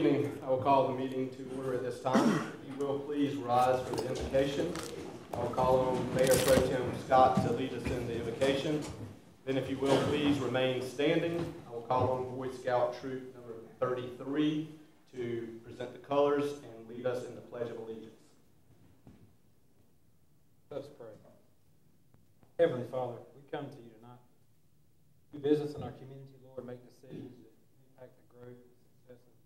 evening. I will call the meeting to order at this time. If you will please rise for the invocation. I will call on Mayor Pro Tem Scott to lead us in the invocation. Then if you will please remain standing, I will call on Boy Scout Troop number 33 to present the colors and lead us in the Pledge of Allegiance. Let's pray. Heavenly Father, we come to you tonight. Do business in our community, Lord. Make decisions that impact the growth and success of the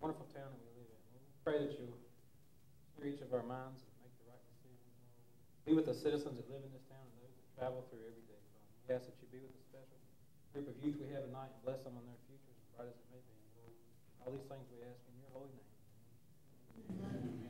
wonderful town that we live in. Lord, we pray that you'll steer each of our minds and make the right decisions. Be with the citizens that live in this town and those that travel through every day, Father. We ask that you be with the special group of youth we have tonight and bless them on their futures, as bright as it may be. Lord, all these things we ask in your holy name. Amen.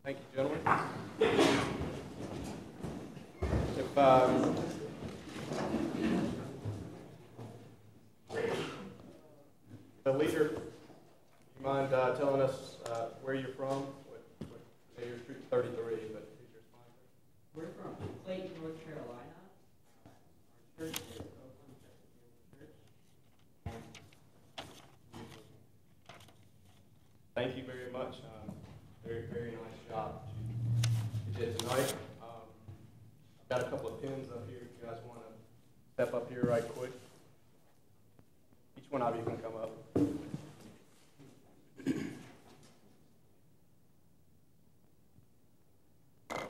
Thank you, gentlemen. If the leader, do you mind telling us where you're from? You're Troop 33, but who's your sponsor? We're from Clayton, North Carolina. Our church is Oakland Church. Thank you very much. Very, very nice job you did tonight. I've got a couple of pins up here if you guys want to step up here right quick. Each one of you can come up.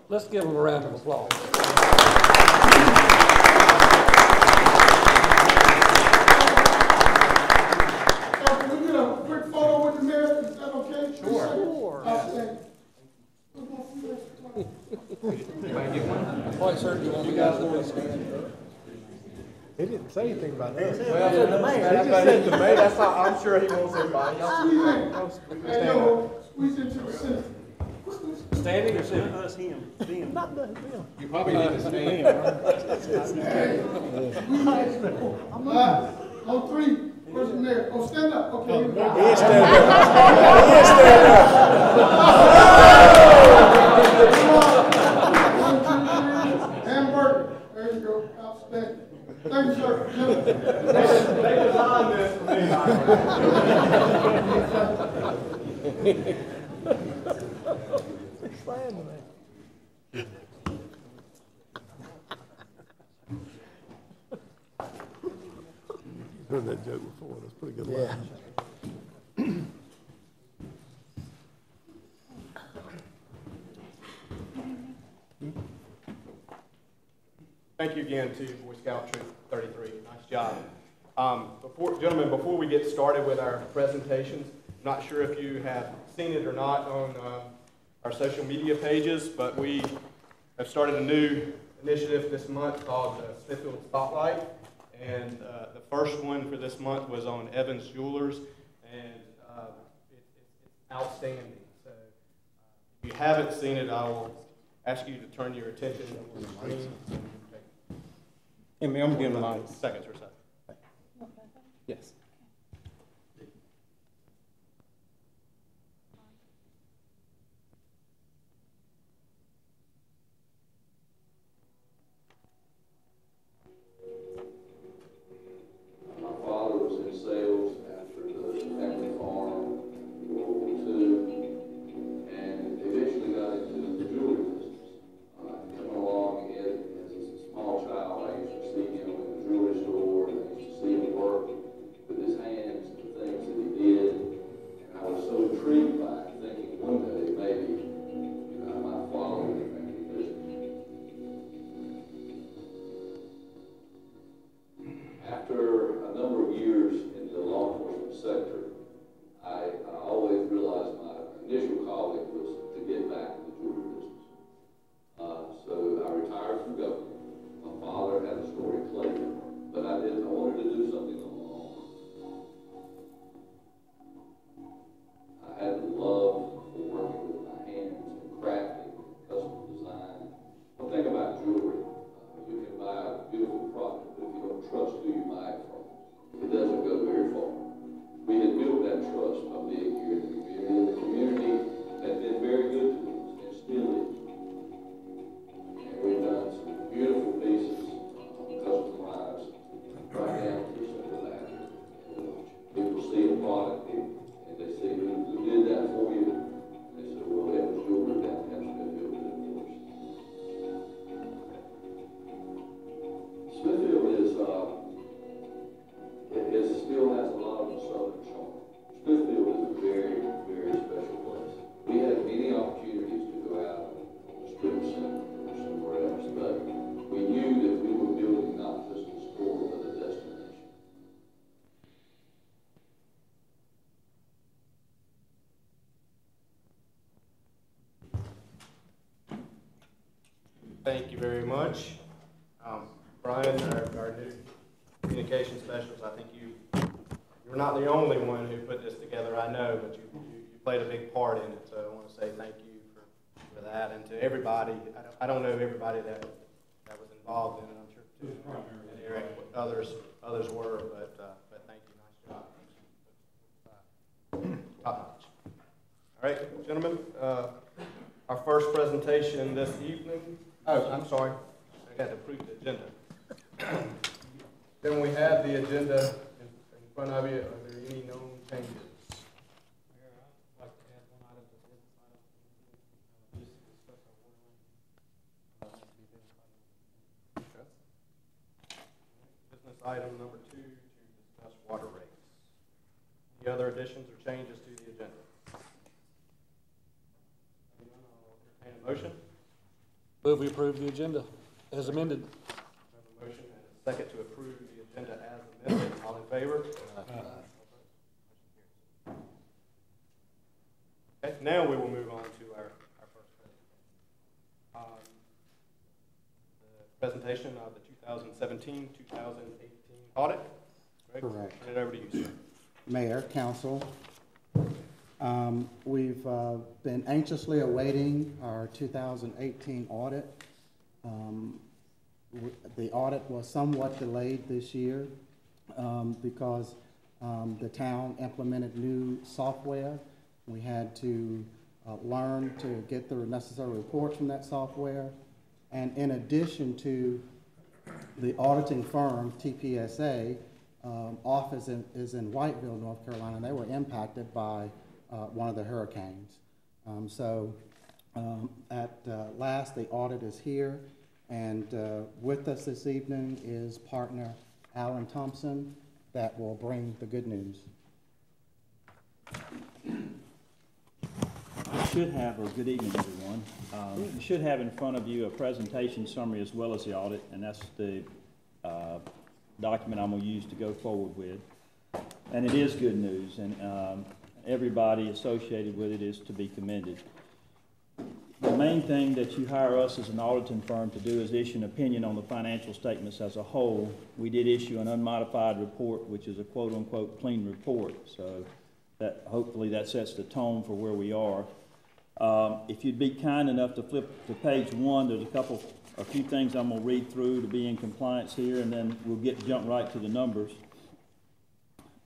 Let's give them a round of applause. Can we get a quick photo with the mayor? Is that okay? Sure. Outstanding. Boy, sir, do you want me guys to stand? He didn't say anything about that. Well, he just said the mayor. That's how I'm sure he wants everybody. Hey, yo, squeeze into the center. Standing or sitting? Us, him. Not him. You probably need to stand. On three. Where's the mayor? Oh, stand up. Okay. He is standing up. He is standing up. Hamburger. There you go. Outstanding. Thank you, sir. They designed this for me. Explain to me. Heard that joke before. That's pretty good. Yeah. Thank you again to Boy Scout Troop 33. Nice job. Gentlemen, before we get started with our presentations, I'm not sure if you have seen it or not on our social media pages, but we have started a new initiative this month called Smithfield Spotlight. And the first one for this month was on Evans Jewelers, and it's outstanding. So if you haven't seen it, I will ask you to turn your attention to the screen. I'm going to give them the mic. Seconds or so. Yes. Family farm, World War II, and eventually got Thank you very much. Brian, our new communication specialist, I think you're not the only one who put this together, I know, but you played a big part in it, so I want to say thank you for that, and to everybody. I don't know everybody that was involved in it, I'm sure too, and Eric, others were, but thank you, nice job. Top notch. All right, gentlemen, our first presentation this evening, I'm sorry, I got to approve the agenda. Then we have the agenda in front of you. Are there any known changes? Mayor, I'd like to add one item to the business item. Just to discuss our water line. Okay. Business item number 2 to discuss water rates. Any other additions or changes to the agenda? Anyone? I'll entertain a motion. Move we approve the agenda as amended. We have a motion and a second to approve the agenda as amended. All in favor? Okay, now we will move on to our first presentation. The presentation of the 2017-2018 audit. Greg, Correct. turn it over to you, sir. Mayor, council, we've been anxiously awaiting our 2018 audit. The audit was somewhat delayed this year because the town implemented new software. We had to learn to get the necessary reports from that software. And in addition to the auditing firm, TPSA, office is in Whiteville, North Carolina, and they were impacted by one of the hurricanes. At last, the audit is here, and with us this evening is partner Alan Thompson that will bring the good news. You should have, or good evening, everyone. You should have in front of you a presentation summary as well as the audit, and that's the document I'm going to use to go forward with. And it is good news, and everybody associated with it is to be commended. The main thing that you hire us as an auditing firm to do is issue an opinion on the financial statements as a whole. We did issue an unmodified report, which is a quote-unquote clean report, so that hopefully that sets the tone for where we are. If you'd be kind enough to flip to page 1, there's a few things I'm going to read through to be in compliance here, and then we'll jump right to the numbers.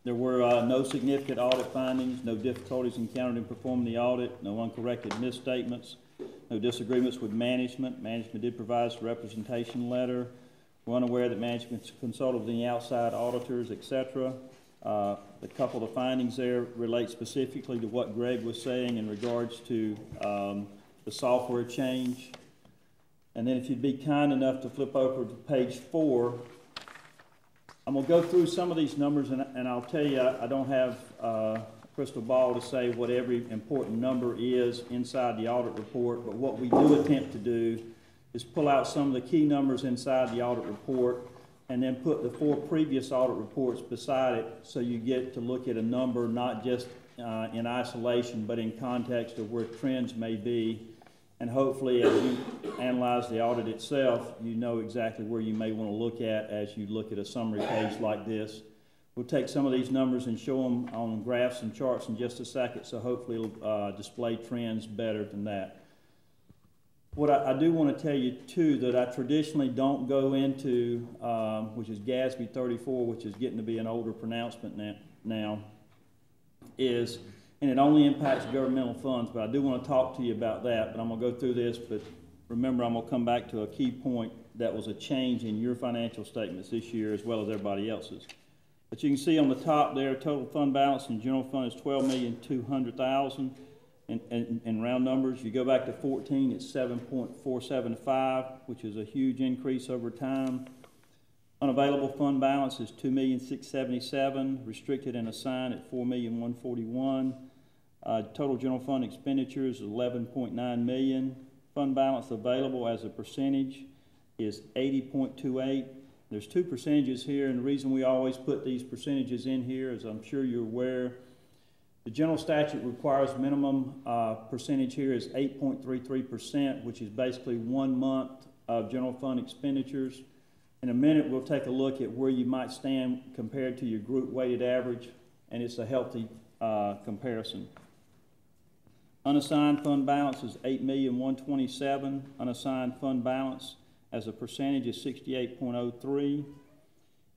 There were no significant audit findings, no difficulties encountered in performing the audit, no uncorrected misstatements, no disagreements with management. Management did provide us a representation letter. We're unaware that management consulted with any outside auditors, etc. A couple of the findings there relate specifically to what Greg was saying in regards to the software change. And then if you'd be kind enough to flip over to page 4, I'm going to go through some of these numbers, and I'll tell you, I don't have a crystal ball to say what every important number is inside the audit report, but what we do attempt to do is pull out some of the key numbers inside the audit report and then put the 4 previous audit reports beside it, so you get to look at a number not just in isolation, but in context of where trends may be. And hopefully, as you analyze the audit itself, you know exactly where you may want to look at as you look at a summary page like this. We'll take some of these numbers and show them on graphs and charts in just a second, so hopefully it'll display trends better than that. What I do want to tell you, too, that I traditionally don't go into, which is GASB 34, which is getting to be an older pronouncement now, is, and it only impacts governmental funds, but I do want to talk to you about that, but I'm going to go through this, but remember I'm going to come back to a key point that was a change in your financial statements this year as well as everybody else's. But you can see on the top there, total fund balance in general fund is $12,200,000 in round numbers. You go back to 14, it's 7.475, which is a huge increase over time. Unavailable fund balance is $2,677,000, restricted and assigned at $4,141,000. Total general fund expenditures is $11.9 million. Fund balance available as a percentage is 80.28. There's 2 percentages here, and the reason we always put these percentages in here is I'm sure you're aware the general statute requires minimum percentage here is 8.33%, which is basically 1 month of general fund expenditures. In a minute, we'll take a look at where you might stand compared to your group weighted average, and it's a healthy comparison. Unassigned fund balance is $8,127,000. Unassigned fund balance as a percentage is 68.03.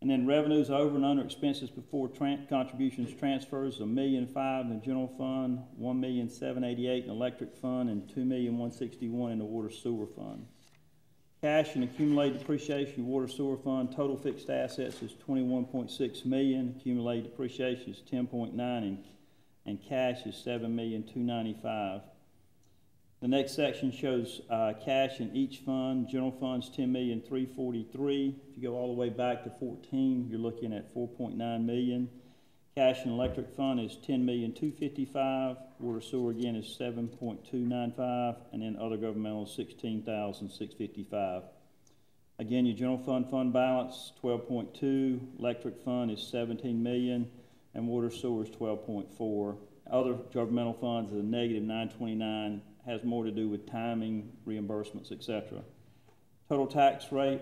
And then revenues over and under expenses before contributions transfers, $1,005,000 in the general fund, $1,788,000 in the electric fund, and $2,161,000 in the water sewer fund. Cash and accumulated depreciation, water sewer fund, total fixed assets is $21.6 million, accumulated depreciation is $10.9 million, and cash is $7,295,000. The next section shows cash in each fund. General fund's $10,343,000. If you go all the way back to 14, you're looking at $4.9 million. Cash in electric fund is $10,255,000. Water sewer again is $7.295, and then other governmental is $16,655. Again, your general fund balance $12.2. Electric fund is $17 million, and water sewer is $12.4. Other governmental funds is a negative $929. Has more to do with timing, reimbursements, etc. Total tax rate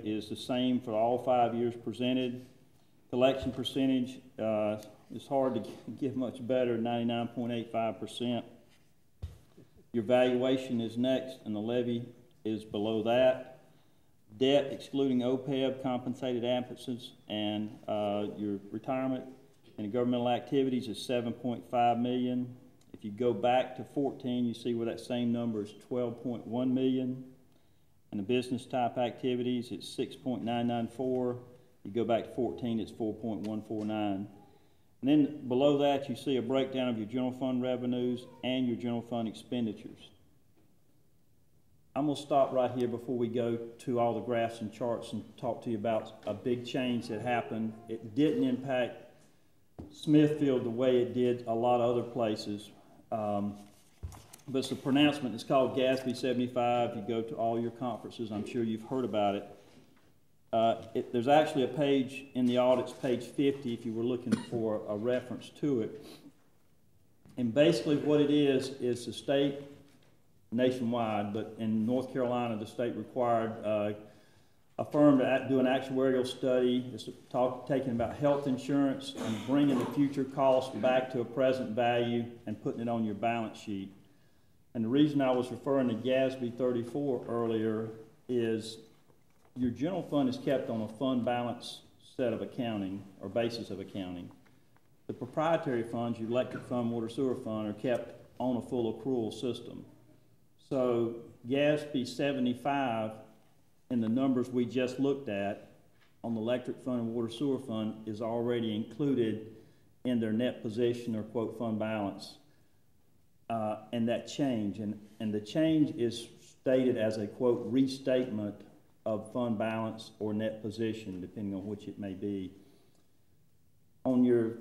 is the same for all 5 years presented. Collection percentage is hard to get much better, 99.85%. Your valuation is next, and the levy is below that. Debt, excluding OPEB, compensated absences, and your retirement and governmental activities is $7.5 million. If you go back to 14, you see where that same number is $12.1 million. And the business type activities, it's 6.994. You go back to 14, it's 4.149. And then below that, you see a breakdown of your general fund revenues and your general fund expenditures. I'm going to stop right here before we go to all the graphs and charts and talk to you about a big change that happened. It didn't impact Smithfield the way it did a lot of other places. But it's a pronouncement. It's called GASB 75. You go to all your conferences, I'm sure you've heard about it. There's actually a page in the audits, page 50, if you were looking for a reference to it. And basically what it is the state, nationwide, but in North Carolina, the state required a firm to do an actuarial study. It's talking about health insurance and bringing the future cost back to a present value and putting it on your balance sheet. And the reason I was referring to GASB 34 earlier is your general fund is kept on a fund balance set of accounting or basis of accounting. The proprietary funds, your electric fund, water sewer fund, are kept on a full accrual system. So GASB 75 and the numbers we just looked at on the electric fund and water sewer fund is already included in their net position or quote fund balance. And that change, and the change is stated as a quote restatement of fund balance or net position, depending on which it may be. In your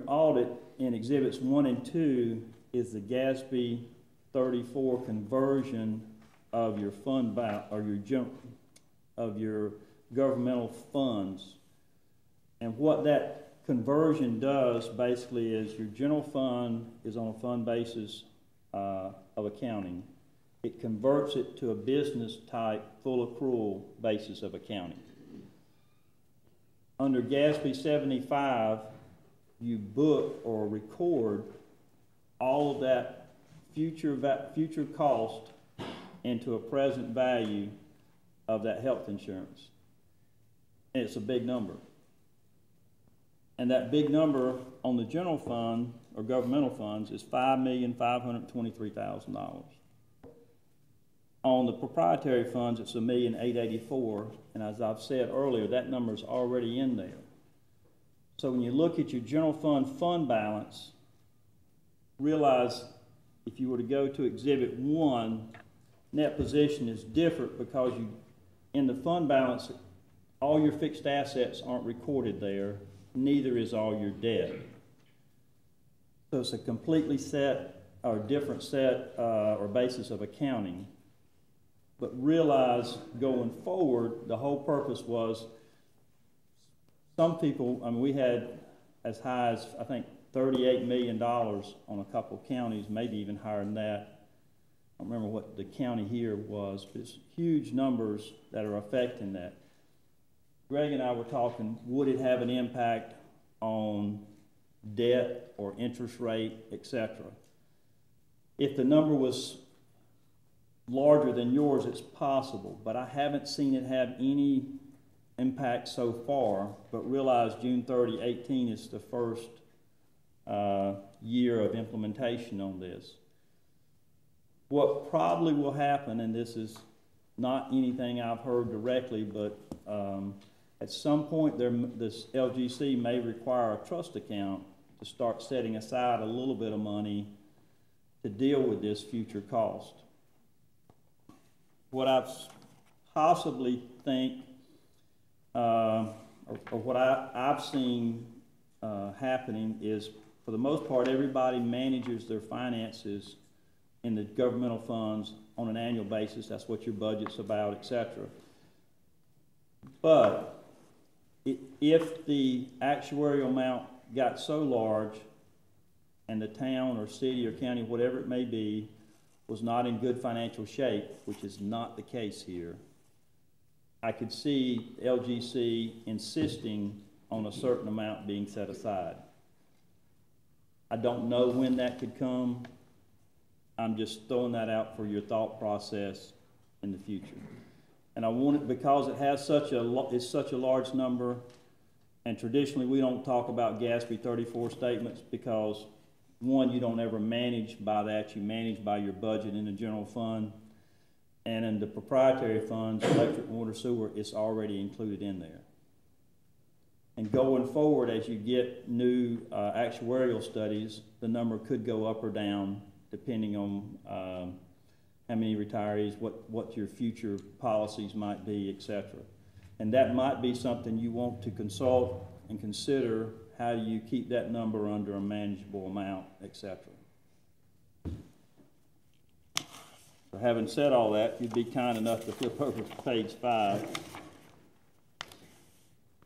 audit, in exhibits 1 and 2 is the GASB 34 conversion of your fund balance or your governmental funds. And what that conversion does basically is your general fund is on a fund basis of accounting. It converts it to a business type full accrual basis of accounting. Under GASB 75, you book or record all of that future cost into a present value of that health insurance. And it's a big number. And that big number on the general fund or governmental funds is $5,523,000. On the proprietary funds, it's $1,884,000, and as I've said earlier, that number is already in there. So when you look at your general fund balance, realize if you were to go to Exhibit 1, net position is different because in the fund balance, all your fixed assets aren't recorded there, neither is all your debt. So it's a completely different set or basis of accounting. But realize going forward, the whole purpose was some people, we had as high as, I think, $38 million on a couple of counties, maybe even higher than that. don't remember what the county here was, but it's huge numbers that are affecting that. Greg and I were talking, would it have an impact on debt or interest rate, etc.? If the number was larger than yours, it's possible, but I haven't seen it have any impact so far, but realize June 30, 18 is the first year of implementation on this. What probably will happen, and this is not anything I've heard directly, but at some point this LGC may require a trust account to start setting aside a little bit of money to deal with this future cost. What I possibly think, or what I've seen happening is, for the most part, everybody manages their finances in the governmental funds on an annual basis. That's what your budget's about, etc. But if the actuarial amount got so large and the town or city or county, whatever it may be, was not in good financial shape, which is not the case here, I could see LGC insisting on a certain amount being set aside. I don't know when that could come. I'm just throwing that out for your thought process in the future. And I want it because it has it's such a large number, and traditionally we don't talk about GASB 34 statements because, one, you don't ever manage by that. You manage by your budget in the general fund. And in the proprietary funds, electric, water, sewer, it's already included in there. And going forward, as you get new actuarial studies, the number could go up or down depending on how many retirees, what your future policies might be, etc. And that might be something you want to consult and consider. How do you keep that number under a manageable amount, etc. So having said all that, you'd be kind enough to flip over to page 5.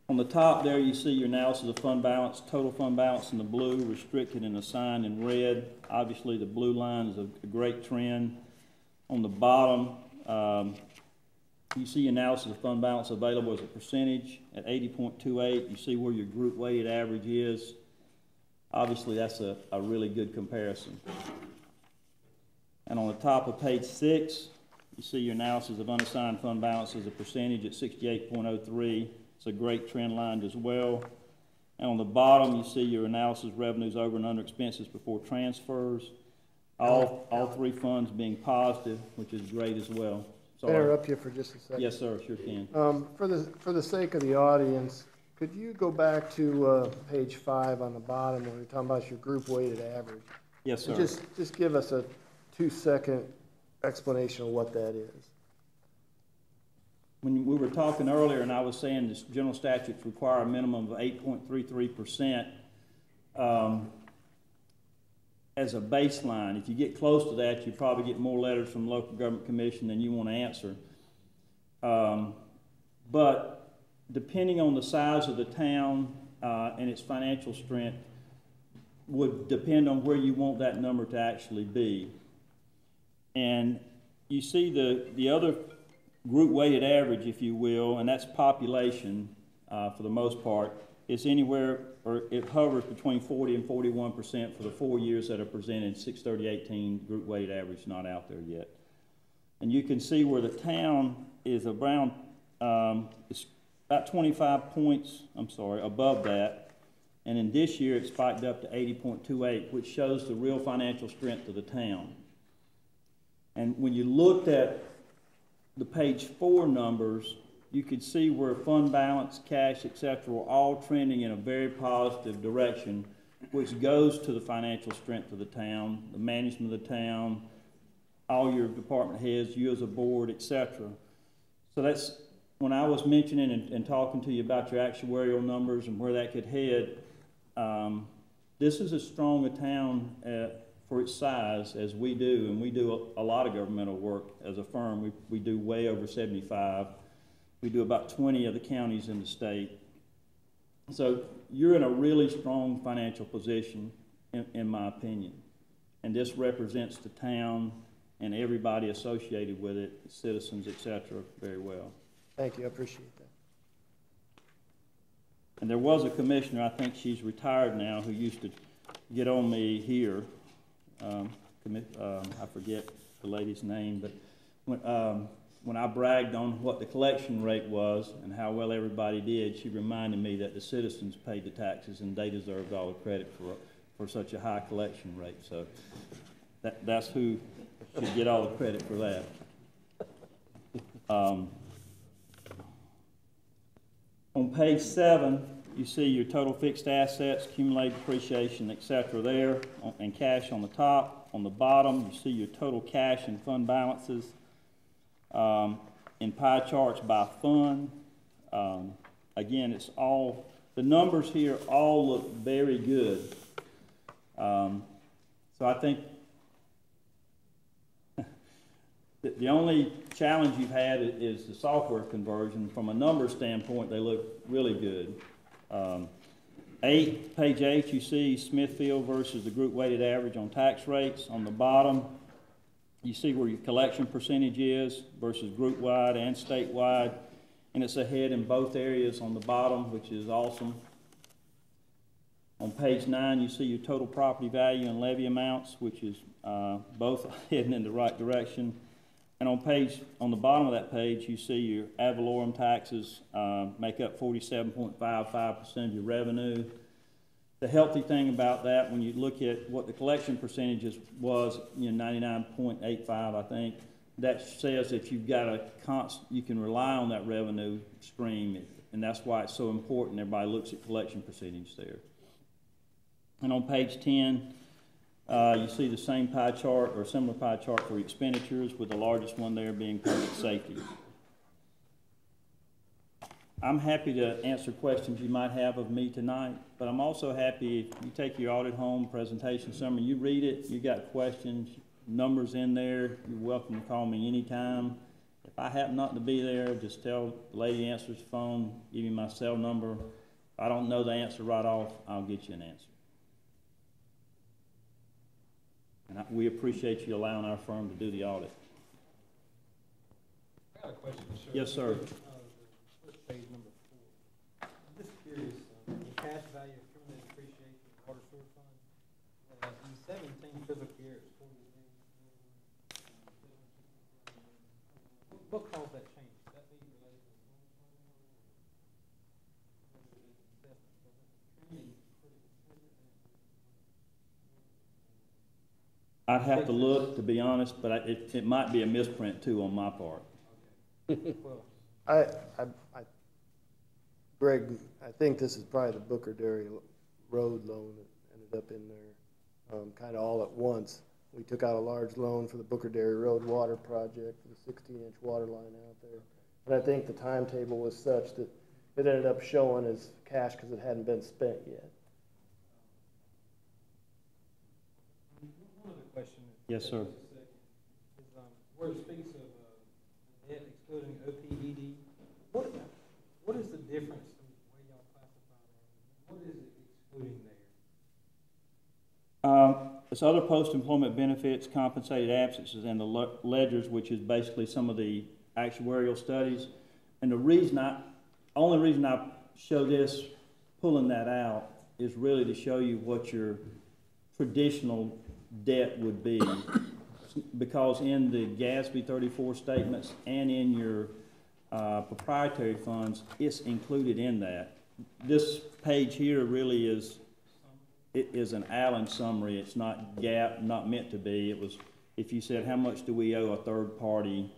On the top there, you see your analysis of fund balance, total fund balance in the blue, restricted and assigned in red. Obviously, the blue line is a great trend. On the bottom, you see analysis of fund balance available as a percentage at 80.28. You see where your group weighted average is. Obviously, that's a really good comparison. And on the top of page 6, you see your analysis of unassigned fund balance as a percentage at 68.03. It's a great trend line as well. And on the bottom, you see your analysis of revenues over and under expenses before transfers. All three funds being positive, which is great as well. Sorry. Interrupt you for just a second. Yes, sir, sure can. For the sake of the audience, could you go back to page 5 on the bottom where you're talking about your group weighted average? Yes, sir. And just give us a 2-second explanation of what that is. When we were talking earlier, and I was saying this general statutes require a minimum of 8.33% as a baseline. If you get close to that, you probably get more letters from the local government commission than you want to answer. But depending on the size of the town and its financial strength would depend on where you want that number to actually be. And you see the other group weighted average, if you will, and that's population for the most part, is anywhere, or it hovers between 40 and 41% for the 4 years that are presented. 6/30/18 group weighted average not out there yet. And you can see where the town is around, it's about 25 points, above that. And in this year, it spiked up to 80.28, which shows the real financial strength of the town. And when you looked at the page 4 numbers, you could see where fund balance, cash, etc., were all trending in a very positive direction, which goes to the financial strength of the town, the management of the town, all your department heads, you as a board, etc. So that's, when I was mentioning and talking to you about your actuarial numbers and where that could head, this is as strong a town for its size as we do, and we do a lot of governmental work as a firm. We do way over 75. We do about 20 of the counties in the state. So you're in a really strong financial position, in my opinion. And this represents the town and everybody associated with it, citizens, et cetera, very well. Thank you, I appreciate that. And there was a commissioner, I think she's retired now, who used to get on me here. I forget the lady's name, but when I bragged on what the collection rate was and how well everybody did, she reminded me that the citizens paid the taxes and they deserved all the credit for such a high collection rate. So that's who should get all the credit for that. On page 7, you see your total fixed assets, accumulated depreciation, et cetera there, and cash on the top. On the bottom, you see your total cash and fund balances in pie charts by fund. Again, it's all, the numbers here all look very good. So I think the only challenge you've had is the software conversion. From a number standpoint, they look really good. Page 8, you see Smithfield versus the group weighted average on tax rates. On the bottom, you see where your collection percentage is versus group wide and statewide, and it's ahead in both areas on the bottom, which is awesome. On page 9, you see your total property value and levy amounts, which is both heading in the right direction. And on the bottom of that page, you see your ad valorem taxes make up 47.55% of your revenue. The healthy thing about that, when you look at what the collection percentages was, 99.85, I think, that says that you've got you can rely on that revenue stream, and that's why it's so important. Everybody looks at collection percentage there. And on page 10, you see the same pie chart or similar pie chart for expenditures, with the largest one there being public safety. I'm happy to answer questions you might have of me tonight, but I'm also happy if you take your audit home, presentation summary, you read it, you got questions, numbers in there, you're welcome to call me anytime. If I happen not to be there, just tell the lady who answers the phone, give you my cell number. If I don't know the answer right off, I'll get you an answer. And we appreciate you allowing our firm to do the audit. I got a question, sir. Yes, sir. First page number 4. I'm just curious, the cash value of accumulated depreciation of water sewer fund. In 17 fiscal year, it was 48. What caused that change? Does that mean related to the I'd have to look, to be honest, but it might be a misprint too on my part. Okay. Well, Greg, I think this is probably the Booker Dairy Road loan that ended up in there kind of all at once. We took out a large loan for the Booker Dairy Road water project for the 16-inch water line out there. And I think the timetable was such that it ended up showing as cash because it hadn't been spent yet. one other question. Yes, sir. Is, where it speaks of debt excluding OPED, what is the difference from the way y'all classify that? What is it excluding there? It's other post-employment benefits, compensated absences, and the ledgers, which is basically some of the actuarial studies. And the only reason I show this, pulling that out, is really to show you what your traditional debt would be. Because in the GASB 34 statements and in your proprietary funds, it's included in that. This page here really is an Allen summary. It's not GAAP, not meant to be. It was, if you said, how much do we owe a third party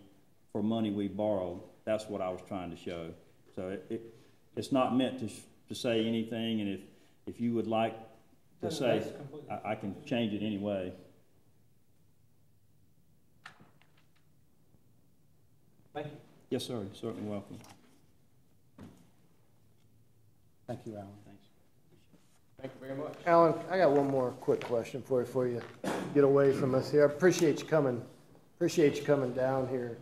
for money we borrowed, that's what I was trying to show. So it's not meant to say anything, and if you would like to say, I can change it anyway. Thank you. Yes, sir. You're certainly welcome. Thank you, Alan. Thanks. Thank you very much. Alan, I got one more quick question for you before you get away from us here. I appreciate you coming down here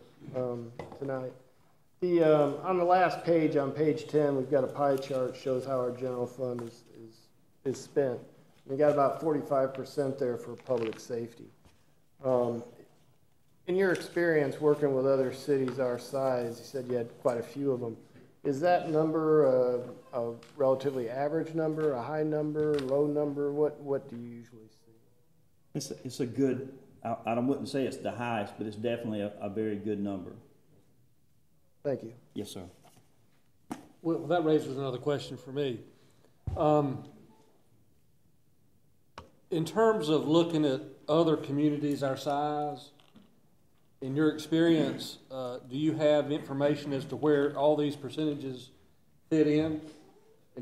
tonight. On the last page, on page 10, we've got a pie chart that shows how our general fund is spent. We got about 45% there for public safety. your experience working with other cities our size, you said you had quite a few of them. Is that number a relatively average number, a high number, low number? What do you usually see? It's a good, I wouldn't say it's the highest, but it's definitely a very good number. Thank you. Yes, sir. Well, that raises another question for me. In terms of looking at other communities our size, in your experience, do you have information as to where all these percentages fit in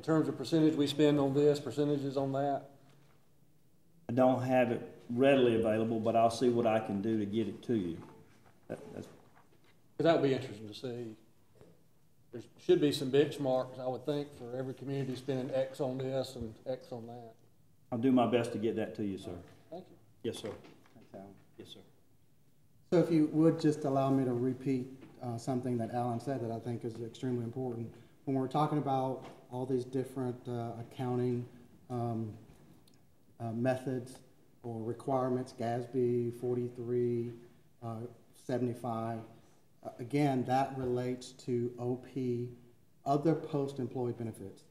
terms of percentage we spend on this, percentages on that? I don't have it readily available, but I'll see what I can do to get it to you. That would be interesting to see. There should be some benchmarks, I would think, for every community spending X on this and X on that. I'll do my best to get that to you, sir. Thank you. Yes, sir. Yes, sir. So if you would just allow me to repeat something that Alan said that I think is extremely important. When we're talking about all these different accounting methods or requirements, GASB 43, 75, again, that relates to OP, other post-employee benefits,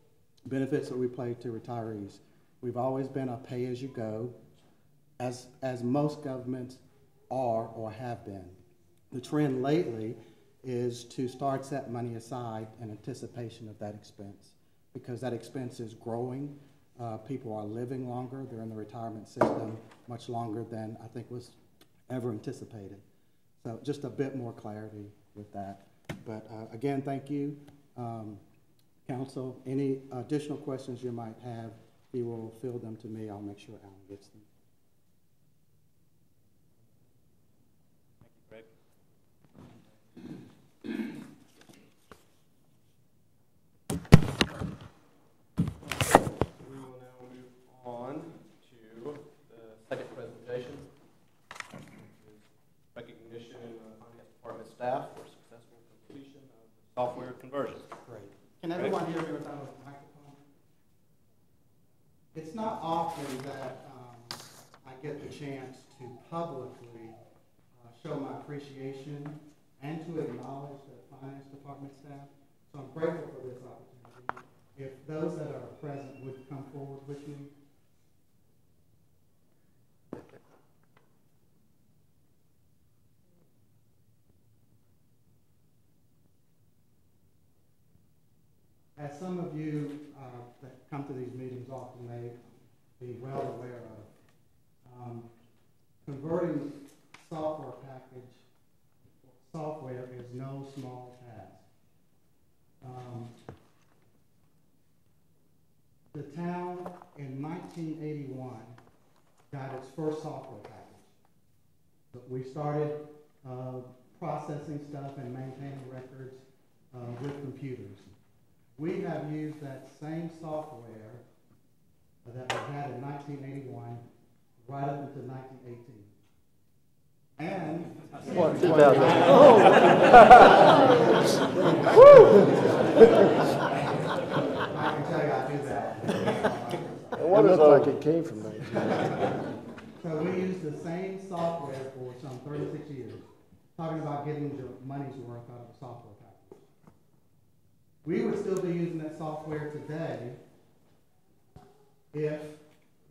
benefits that we pay to retirees. We've always been a pay-as-you-go, as most governments are or have been. The trend lately is to start setting money aside in anticipation of that expense, because that expense is growing. People are living longer. They're in the retirement system much longer than I think was ever anticipated. So just a bit more clarity with that. But again, thank you. Council, any additional questions you might have, if you will field them to me, I'll make sure Alan gets them. We will now move on to the second presentation, which is recognition of Finance Department staff for successful completion of the software conversion. Great. Can everyone hear me without a microphone? It's not often that I get the chance to publicly show my appreciation and to acknowledge the Finance Department staff. So I'm grateful for this opportunity. If those that are present would come forward with me. As some of you that come to these meetings often may be well aware of, converting software is no small task. The town in 1981 got its first software package. So we started processing stuff and maintaining records with computers. We have used that same software that we had in 1981 right up until 1918. And What, 2000? Oh! I can tell you I do that. It looked like it came from 1980. So we used the same software for some 36 years, talking about getting your money's worth out of the software package. We would still be using that software today if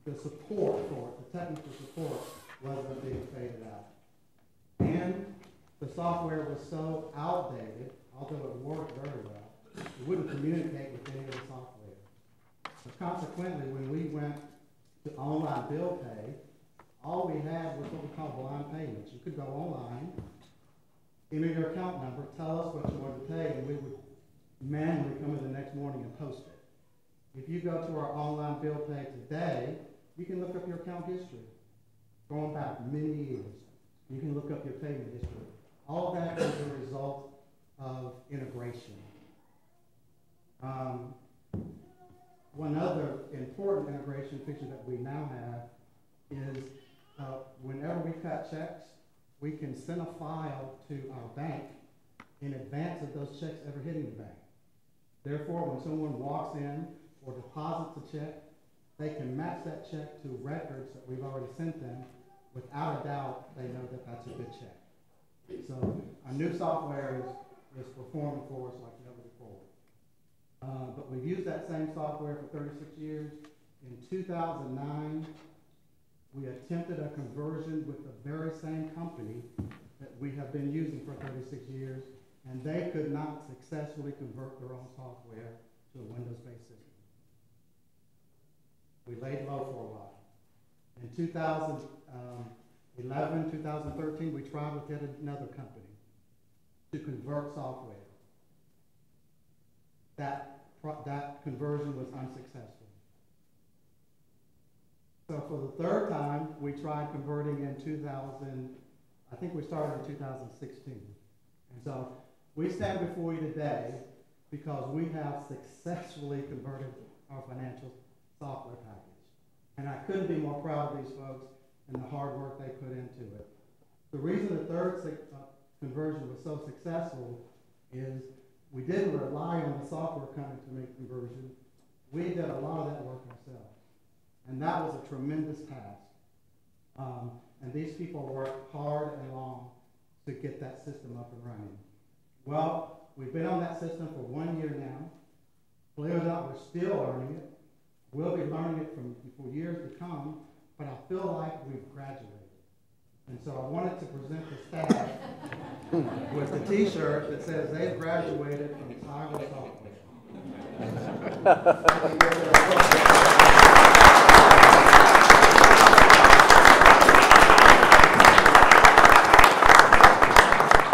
the support for it, the technical support, wasn't being faded out. And the software was so outdated, although it worked very well, it wouldn't communicate with any of the software. So consequently, when we went to online bill pay, all we had was what we call blind payments. You could go online, enter your account number, tell us what you wanted to pay, and we would manually come in the next morning and post it. If you go to our online bill pay today, you can look up your account history, going back many years. You can look up your payment history. All of that is a result of integration. One other important integration feature that we now have is whenever we cut checks, we can send a file to our bank in advance of those checks ever hitting the bank. Therefore, when someone walks in or deposits a check, they can match that check to records that we've already sent them. Without a doubt, they know that that's a good check. So our new software is performing for us like never before. But we've used that same software for 36 years. In 2009, we attempted a conversion with the very same company that we have been using for 36 years, and they could not successfully convert their own software to a Windows-based system. We laid low for a while. In 2011, 2013, we tried with yet another company to convert software. That conversion was unsuccessful. So for the third time, we tried converting in I think we started in 2016. And so we stand before you today because we have successfully converted our financial software package. And I couldn't be more proud of these folks and the hard work they put into it. The reason the third conversion was so successful is we didn't rely on the software company to make conversion. We did a lot of that work ourselves. And that was a tremendous task. And these people worked hard and long to get that system up and running. Well, we've been on that system for 1 year now. Believe it or not, we're still learning it. We'll be learning it for years to come, but I feel like we've graduated. And so I wanted to present the staff with the t-shirt that says they've graduated from Tyler Software.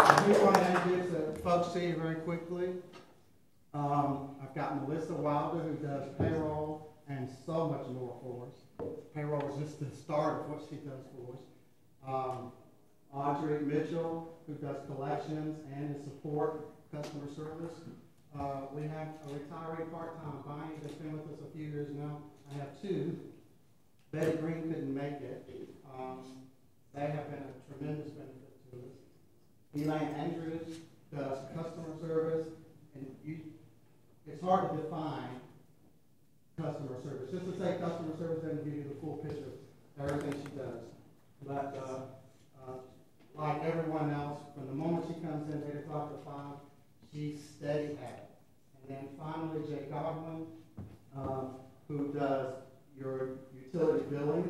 I do want to introduce the folks to you very quickly. I've got Melissa Wilder, who does payroll and so much more for us. Payroll is just the start of what she does for us. Audrey Mitchell, who does collections and support customer service. We have a retiree part-time Bonnie that's been with us a few years now. I have two. Betty Green couldn't make it. They have been a tremendous benefit to us. Elaine Andrews does customer service, and it's hard to define customer service. Just to say customer service doesn't give you the full picture of everything she does. But like everyone else, from the moment she comes in, 8 o'clock to 5, she's steady at it. And then finally, Jay Godwin, who does your utility billing,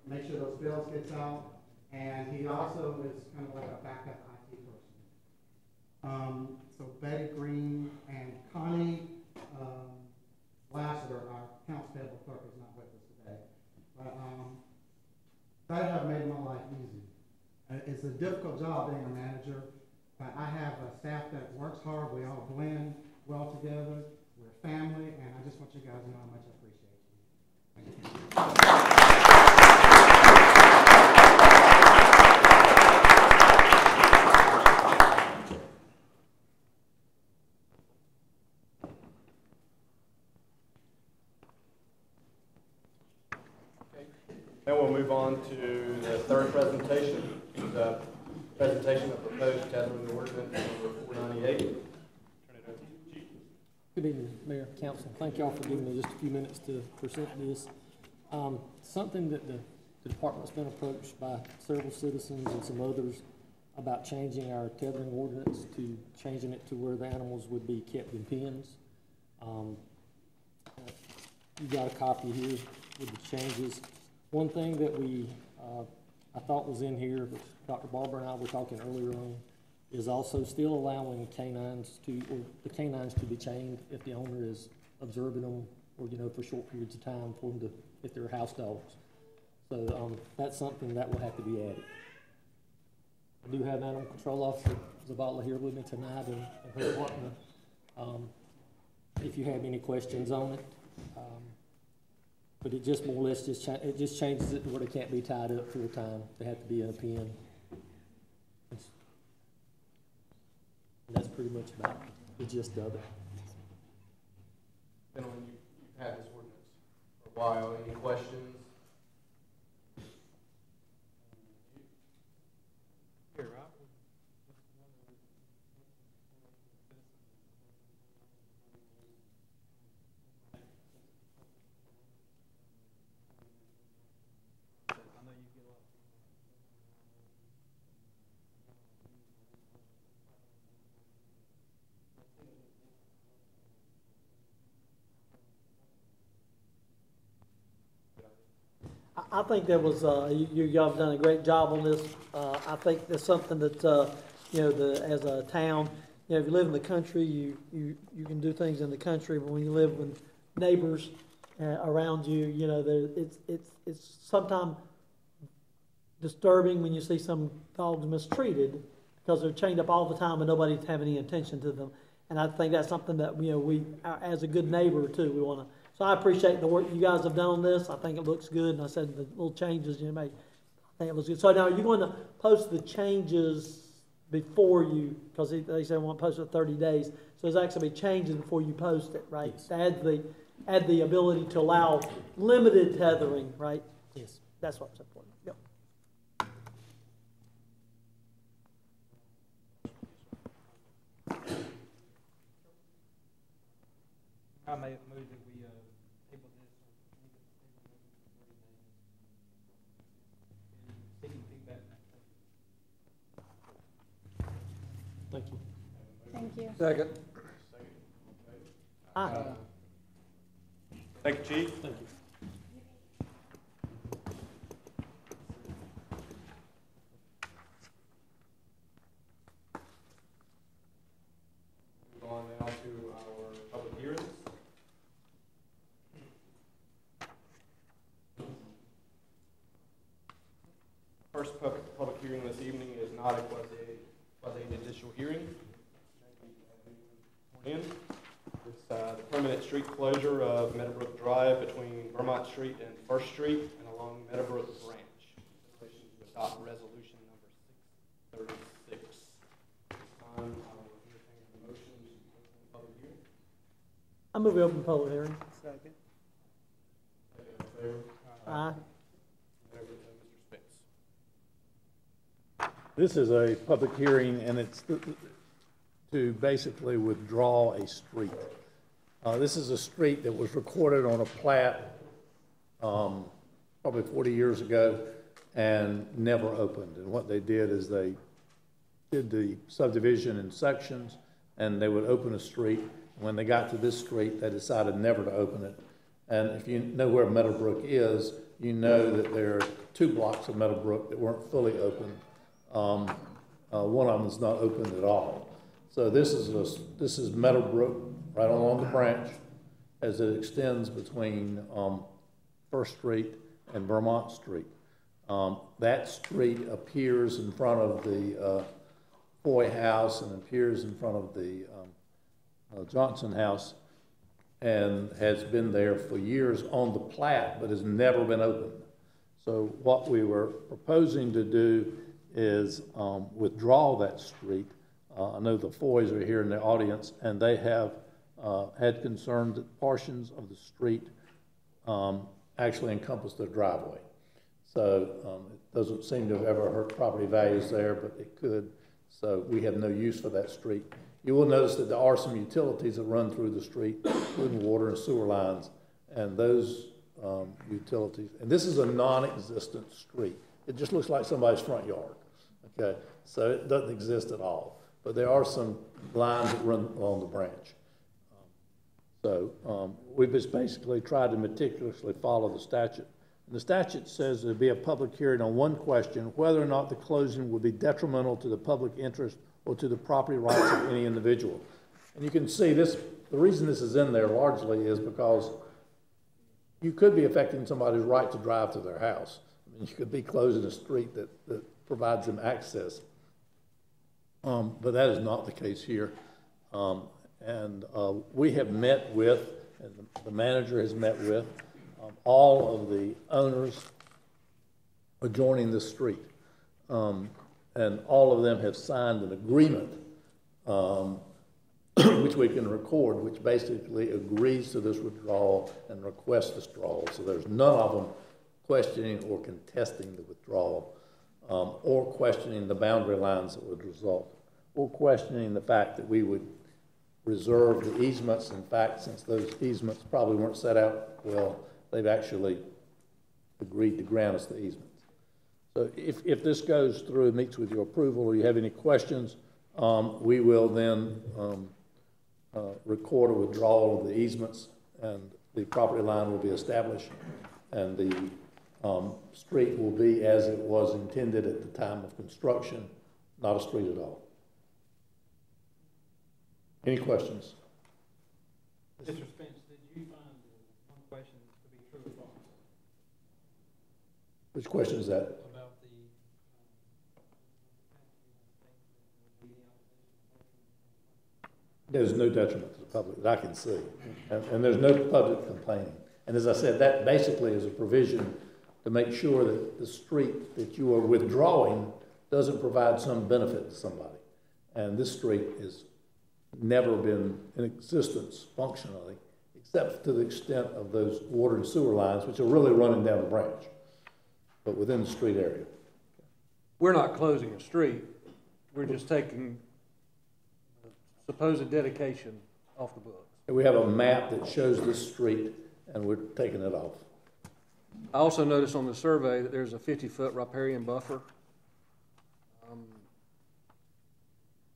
make sure those bills gets out, and he also is kind of like a backup IT person. So Betty Green and Connie Lassiter, our accounts payable clerk, is not with us today. But they have made my life easy. It's a difficult job being a manager, but I have a staff that works hard. We all blend well together. We're family, and I just want you guys to know how much I appreciate you. Thank you. Then we'll move on to the third presentation, the presentation of proposed tethering ordinance number 498. Turn it over to you, Chief. Good evening, Mayor, Council. Thank y'all for giving me just a few minutes to present this. Something that the department's been approached by several citizens and some others about changing our tethering ordinance to changing it to where the animals would be kept in pens. You got a copy here with the changes. One thing that I thought was in here, which Dr. Barber and I were talking earlier on, is also still allowing the canines to be chained if the owner is observing them, or for short periods of time for them if they're house dogs. So that's something that will have to be added. I do have Animal Control Officer Zavala here with me tonight and her partner. If you have any questions on it. But it just more or less just changes it to where they can't be tied up full time. They have to be in a pen. And that's pretty much about the gist of it. Gentlemen, you've had this ordinance for a while. Any questions? Here, right? I think that was, y'all have done a great job on this. I think that's something that, you know, as a town, you know, if you live in the country, you can do things in the country, but when you live with neighbors around you, you know, it's sometimes disturbing when you see some dogs mistreated because they're chained up all the time and nobody's having any attention to them. And I think that's something that, you know, we, as a good neighbor too, we want to. So I appreciate the work you guys have done on this. I think it looks good. And I said the little changes you made, I think it looks good. So now you're going to post the changes before you, because they said want to post it 30 days. So there's actually changes before you post it, right? Yes. To add the ability to allow limited tethering, right? Yes. That's what's important. Yep. I may have moved that we, table this or seeking feedback. Thank you. Thank you. Second. Thank you, Chief. Thank you. Move on now to our public hearings. First public hearing this evening is not a quasi-judicial hearing. It's the permanent street closure of Meadowbrook Drive between Vermont Street and First Street and along Meadowbrook Branch. Consideration to adopt resolution number 636. This time, I will entertain the motion to open the public hearing. I move we open public hearing. Second. In favor? Aye. Over to Mr. Spence. This is a public hearing, and it's to basically withdraw a street. This is a street that was recorded on a plat probably 40 years ago and never opened. And what they did is they did the subdivision in sections, and they would open a street. When they got to this street, they decided never to open it. And if you know where Meadowbrook is, you know that there are 2 blocks of Meadowbrook that weren't fully open. One of them is not opened at all. So this is Meadowbrook right along the branch as it extends between First Street and Vermont Street. That street appears in front of the Foy House and appears in front of the Johnson House and has been there for years on the plat, but has never been opened. So what we were proposing to do is withdraw that street. I know the Foys are here in the audience, and they have had concern that portions of the street actually encompass their driveway. So it doesn't seem to have ever hurt property values there, but it could. So we have no use for that street. You will notice that there are some utilities that run through the street, including water and sewer lines, and those utilities. And this is a non-existent street. It just looks like somebody's front yard. Okay, so it doesn't exist at all. But there are some lines that run along the branch. We've just basically tried to meticulously follow the statute. And the statute says there'll be a public hearing on one question, whether or not the closing would be detrimental to the public interest or to the property rights of any individual. And you can see this, the reason this is in there largely is because you could be affecting somebody's right to drive to their house. I mean, you could be closing a street that provides them access. But that is not the case here. We have met with, and the manager has met with, all of the owners adjoining the street. And all of them have signed an agreement, which we can record, which basically agrees to this withdrawal and requests withdrawal. So there's none of them questioning or contesting the withdrawal, or questioning the boundary lines that would result, or questioning the fact that we would reserve the easements. In fact, since those easements probably weren't set out well, they've actually agreed to grant us the easements. So if this goes through, meets with your approval, or you have any questions, we will then record a withdrawal of the easements, and the property line will be established, and the street will be as it was intended at the time of construction, not a street at all. Any questions? Mr. Spence, did you find one question to be true or false? Which question is that? About the, There's no detriment to the public that I can see, and there's no public complaining. And as I said, that basically is a provision to make sure that the street that you are withdrawing doesn't provide some benefit to somebody. And this street has never been in existence functionally, except to the extent of those water and sewer lines, which are really running down the branch, but within the street area. We're not closing a street, we're just taking the supposed dedication off the books. And we have a map that shows this street, and we're taking it off. I also noticed on the survey that there's a 50-foot riparian buffer.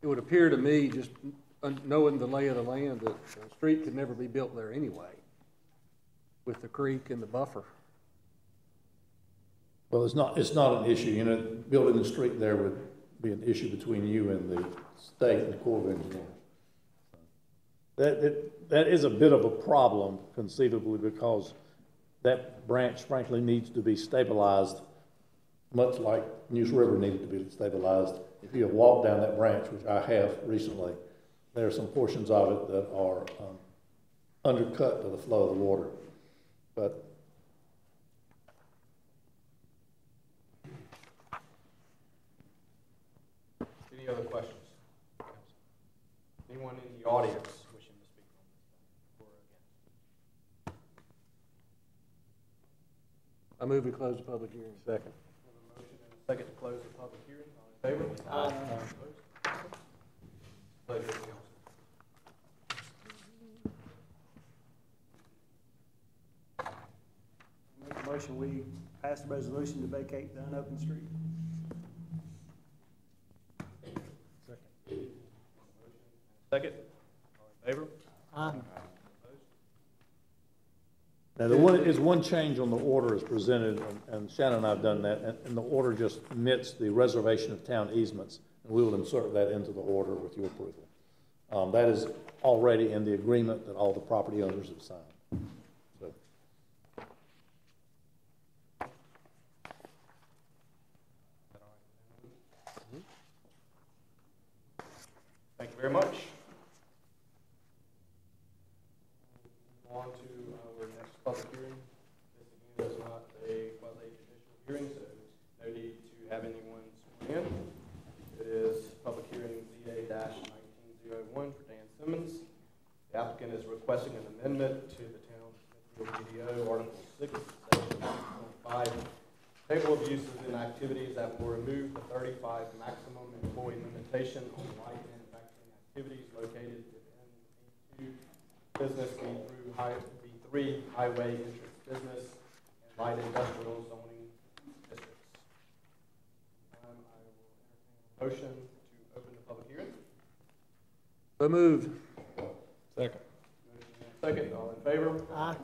It would appear to me, just knowing the lay of the land, that the street could never be built there anyway, with the creek and the buffer. Well, it's not an issue. You know, building the street there would be an issue between you and the state and the Corps of Engineers. That is a bit of a problem, conceivably, because that branch, frankly, needs to be stabilized, much like News River needed to be stabilized. If you have walked down that branch, which I have recently, there are some portions of it that are undercut by the flow of the water. But any other questions? Anyone in the audience wishing to speak on this or against? I move we close the public hearing. second. We have a motion and a second to close the public hearing. All in favor? Aye. Opposed? Pleasure, council. Make a motion, we pass the resolution to vacate the unopened street. Second. All in favor? Aye. Now, there is one change on the order as presented, and Shannon and I have done that, and the order just omits the reservation of town easements, and we will insert that into the order with your approval. That is already in the agreement that all the property owners have signed. So. Thank you very much. On to our next public hearing. This again is not a quasi-judicial hearing, so no need to have anyone sworn in. It is public hearing ZA-1901 for Dan Simmons. The applicant is requesting an amendment to the town Smithfield GDO Article 6, Section 6.5, table of uses and activities that will remove the 35 maximum employee limitation on light manufacturing activities located within B2 business B3 highway entrance business and light industrial zoning districts. I will entertain a motion to open the public hearing. So moved. Second. Motion and second. All in favor? Aye.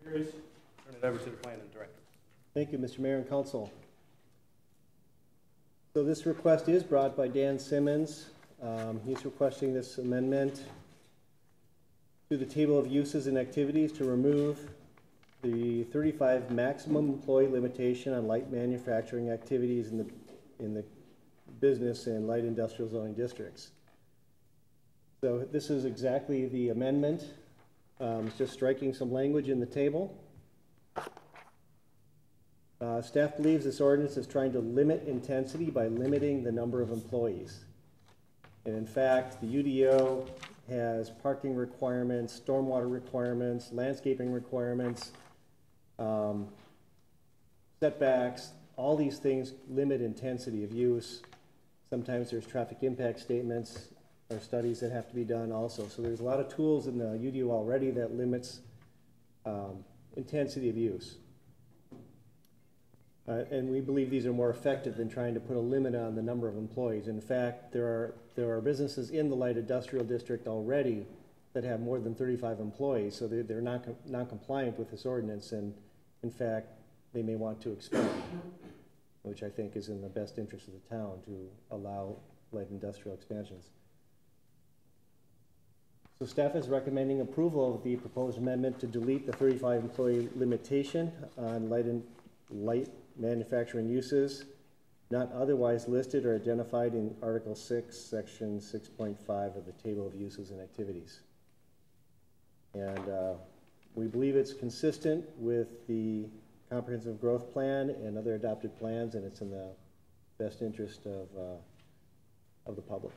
Carries. Turn it over to the planning director. Thank you, Mr. Mayor and Council. So this request is brought by Dan Simmons. He's requesting this amendment to the table of uses and activities to remove the 35 maximum employee limitation on light manufacturing activities in the business and light industrial zoning districts. So this is exactly the amendment. It's just striking some language in the table. Staff believes this ordinance is trying to limit intensity by limiting the number of employees. And in fact, the UDO has parking requirements, stormwater requirements, landscaping requirements, setbacks. All these things limit intensity of use. Sometimes there's traffic impact statements or studies that have to be done also. So there's a lot of tools in the UDO already that limits intensity of use. And we believe these are more effective than trying to put a limit on the number of employees. In fact, there are businesses in the light industrial district already that have more than 35 employees, so they're not compliant with this ordinance. And in fact, they may want to expand, which I think is in the best interest of the town to allow light industrial expansions. So staff is recommending approval of the proposed amendment to delete the 35 employee limitation on light manufacturing uses not otherwise listed or identified in Article 6, Section 6.5 of the Table of Uses and Activities. And we believe it's consistent with the Comprehensive Growth Plan and other adopted plans, and it's in the best interest of the public.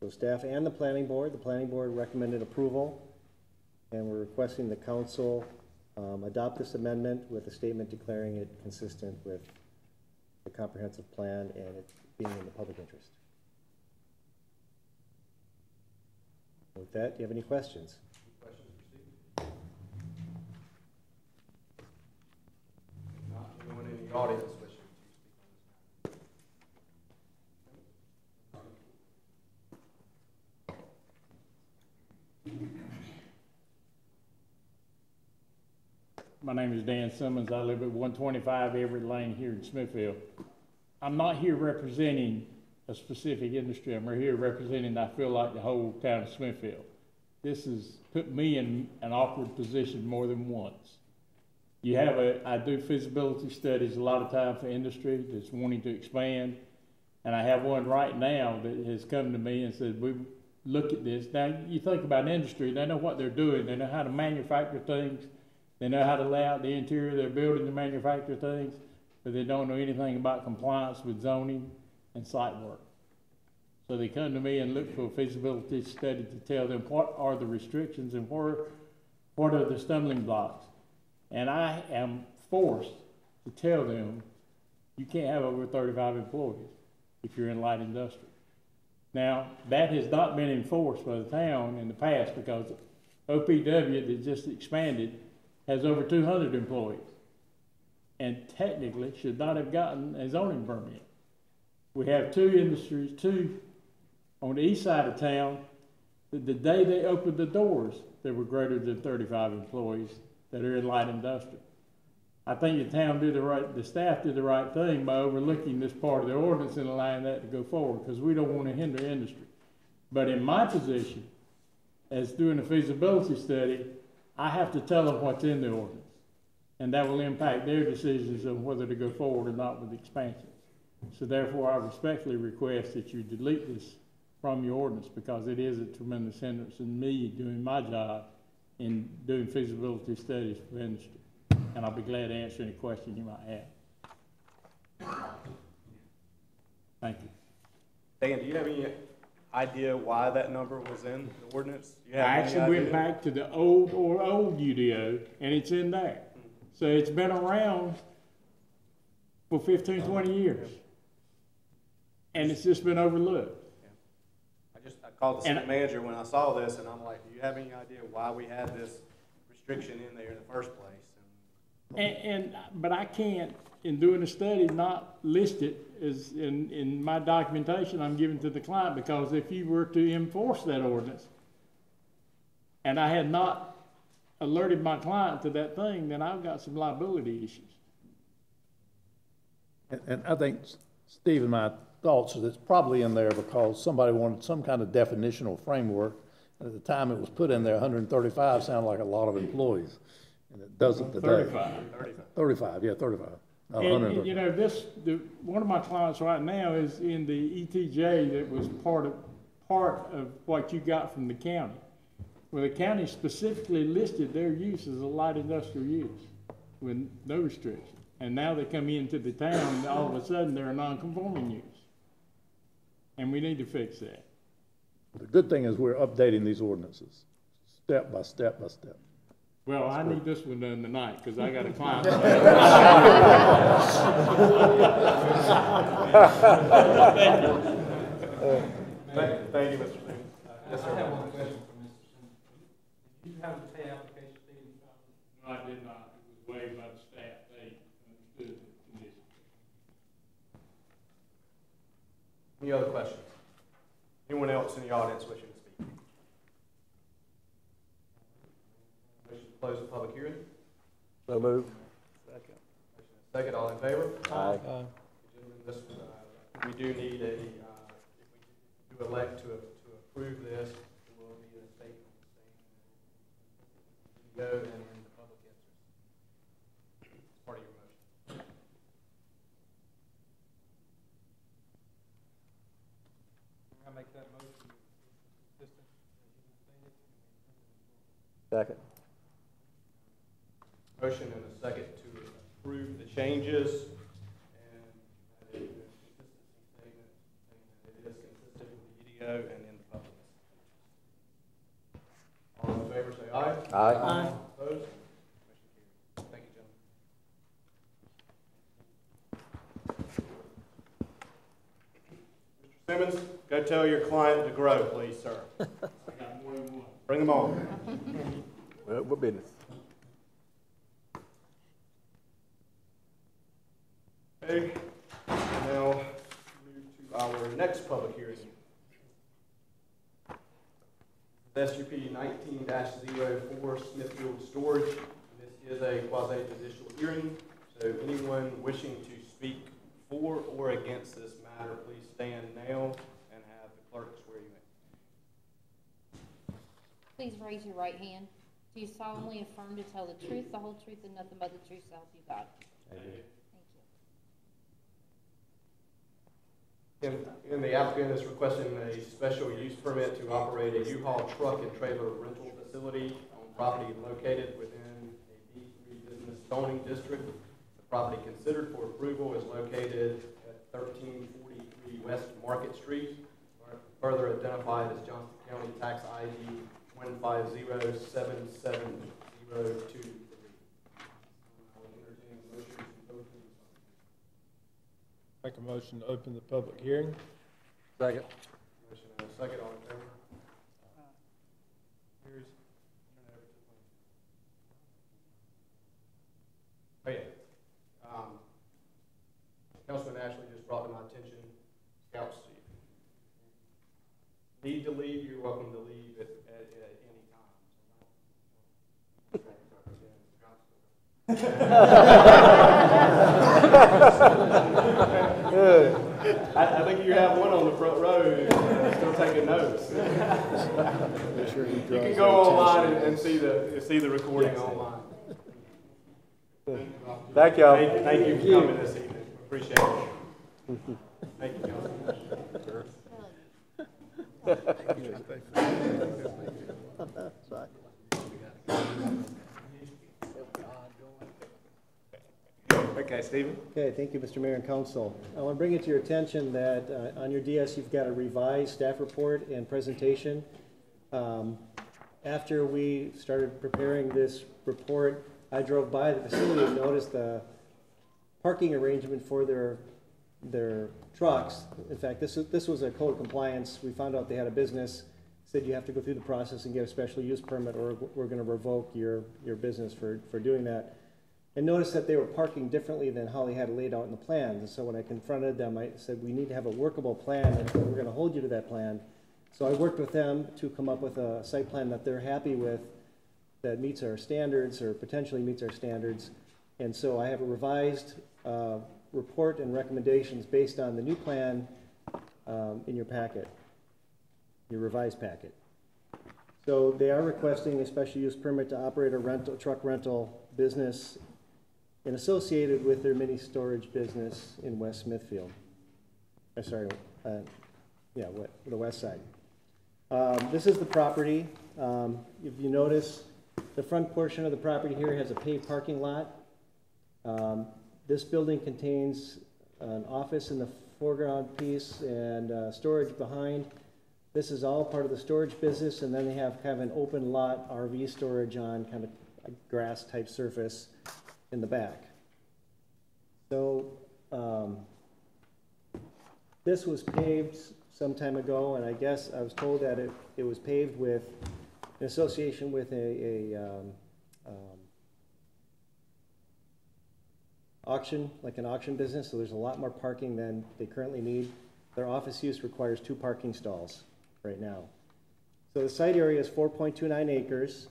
So staff and the planning board recommended approval, and we're requesting the council adopt this amendment with a statement declaring it consistent with the comprehensive plan and it being in the public interest. With that, do you have any questions? Questions for Steve? If not, anyone in the audience wishing to speak on this matter? My name is Dan Simmons. I live at 125 Everett Lane here in Smithfield. I'm not here representing a specific industry. I'm here representing, I feel like, the whole town of Smithfield. This has put me in an awkward position more than once. I do feasibility studies a lot of time for industry that's wanting to expand, and I have one right now that has come to me and said, we look at this. Now, you think about industry, they know what they're doing. They know how to manufacture things. They know how to lay out the interior of their building to manufacture things, but they don't know anything about compliance with zoning and site work. So they come to me and look for a feasibility study to tell them what are the restrictions and what are the stumbling blocks. And I am forced to tell them you can't have over 35 employees if you're in light industry. Now, that has not been enforced by the town in the past because OPW that just expanded has over 200 employees and technically should not have gotten a zoning permit. We have two on the east side of town, that the day they opened the doors, there were greater than 35 employees that are in light industry. I think the staff did the right thing by overlooking this part of the ordinance and allowing that to go forward because we don't want to hinder industry. But in my position, as doing a feasibility study, I have to tell them what's in the ordinance, and that will impact their decisions on whether to go forward or not with the expansion. So therefore, I respectfully request that you delete this from your ordinance because it is a tremendous hindrance in me doing my job in doing feasibility studies for industry. And I'll be glad to answer any question you might have. Thank you. Dan, do you have any idea why that number was in the ordinance? I actually went back to the old UDO, and it's in there. So it's been around for 15, 20 years. And it's just been overlooked. I called the city manager when I saw this, and I'm like, do you have any idea why we had this restriction in there in the first place? But I can't, in doing a study, not list it as in my documentation I'm giving to the client, because if you were to enforce that ordinance and I had not alerted my client to that thing, then I've got some liability issues. And I think Steve and my thoughts is it's probably in there because somebody wanted some kind of definitional framework. At the time it was put in there, 135 sounded like a lot of employees, and it doesn't today. 35, yeah, 35. And you know, one of my clients right now is in the ETJ that was part of what you got from the county. Well, the county specifically listed their use as a light industrial use with no restriction. And now they come into the town and all of a sudden they're a non-conforming use. And we need to fix that. The good thing is we're updating these ordinances step by step by step. Well, I need this one done tonight because I got a client. Thank you, Mr. Stevens. Yes, sir. I have one question for Mr. Simmons. Did you have to pay application fee? No, I did not. It was waived by the staff. They understood the condition. Any other questions? Anyone else in the audience wishing to speak? Wishing to close the public hearing? So moved. Second, all in favor? Aye. Gentlemen, this, we do need a, if we do elect to approve this, we'll need a statement saying go and then the public interest. It's part of your motion. I make that motion consistent as you stated. Second. Motion and a second to approve the changes and a consistency statement saying that it is consistent with the EDO and in the public. All in favor say aye. Aye. Opposed? Motion carries. Thank you, gentlemen. Mr. Simmons, go tell your client to grow, please, sir. I got more than one. Bring them on. Well, what business? Okay, now move to our next public hearing. SUP 19-04 Smithfield Storage. This is a quasi-judicial hearing, so anyone wishing to speak for or against this matter, please stand now and have the clerk swear you in. Please raise your right hand. Do you solemnly affirm to tell the truth, the whole truth, and nothing but the truth, so help you God? Thank you. Thank you. And the applicant is requesting a special use permit to operate a U-Haul truck and trailer rental facility on property located within a B3 business zoning district. The property considered for approval is located at 1343 West Market Street, further identified as Johnson County Tax ID 1507702. Make a motion to open the public hearing. Second. Motion and a second, all in favor? Here's, turn it over to the plan. Oh yeah. Councilman Ashley just brought to my attention, Scouts. Need to leave, you're welcome to leave at any time. Good. I think you have one on the front row still taking notes. You can go online and see the recording online. Thank y'all. Thank you for coming this evening. Appreciate it. Thank you, Councilman. Okay, Stephen. Okay, thank you, Mr. Mayor and Council. I want to bring it to your attention that on your DS you've got a revised staff report and presentation. After we started preparing this report, I drove by the facility and noticed the parking arrangement for their trucks. In fact, this was a code compliance. We found out they had a business, said you have to go through the process and get a special use permit or we're going to revoke your business for doing that. And noticed that they were parking differently than how they had it laid out in the plans. And so when I confronted them, I said, we need to have a workable plan and we're going to hold you to that plan. So I worked with them to come up with a site plan that they're happy with, that meets our standards or potentially meets our standards. And so I have a revised report and recommendations based on the new plan in your packet, your revised packet. So they are requesting a special use permit to operate a truck rental business and associated with their mini storage business in West Smithfield. The west side. This is the property. If you notice, the front portion of the property here has a paved parking lot. This building contains an office in the foreground piece and storage behind. This is all part of the storage business, and then they have kind of an open lot RV storage on kind of a grass type surface in the back. So this was paved some time ago, and I guess I was told that it was paved with in association with auction, like an auction business, so there's a lot more parking than they currently need. Their office use requires 2 parking stalls right now. So the site area is 4.29 acres.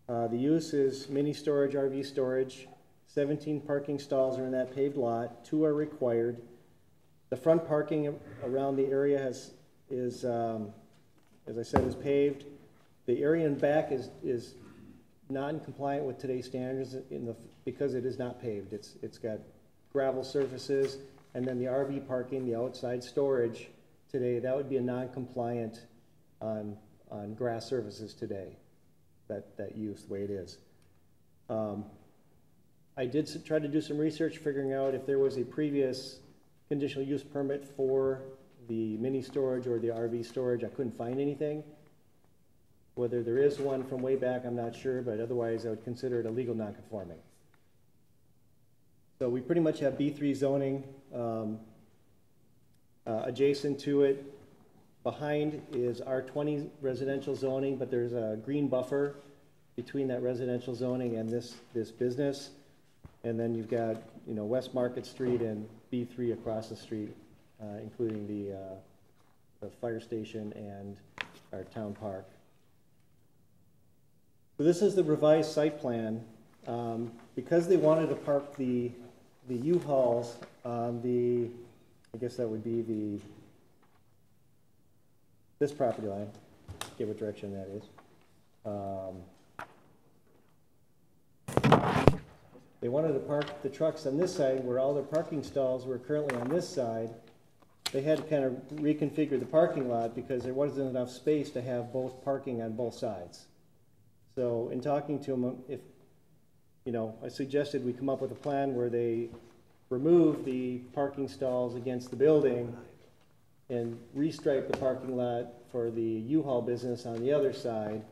The use is mini storage, RV storage. 17 parking stalls are in that paved lot, 2 are required. The front parking around the area is, as I said, is paved. The area in back is non-compliant with today's standards because it is not paved. It's got gravel surfaces, and then the RV parking, the outside storage today, that would be a non-compliant on grass surfaces today, that use, the way it is. I did try to do some research figuring out if there was a previous conditional use permit for the mini storage or the RV storage. I couldn't find anything. Whether there is one from way back, I'm not sure, but otherwise I would consider it a legal non-conforming. So we pretty much have B3 zoning adjacent to it. Behind is R20 residential zoning, but there's a green buffer between that residential zoning and this business. And then you've got, you know, West Market Street and B3 across the street, including the fire station and our town park. So this is the revised site plan. Because they wanted to park the U-Hauls on I guess that would be this property line, get what direction that is. They wanted to park the trucks on this side where all their parking stalls were currently on this side. They had to kind of reconfigure the parking lot because there wasn't enough space to have both parking on both sides. So in talking to them, I suggested we come up with a plan where they remove the parking stalls against the building and restripe the parking lot for the U-Haul business on the other side.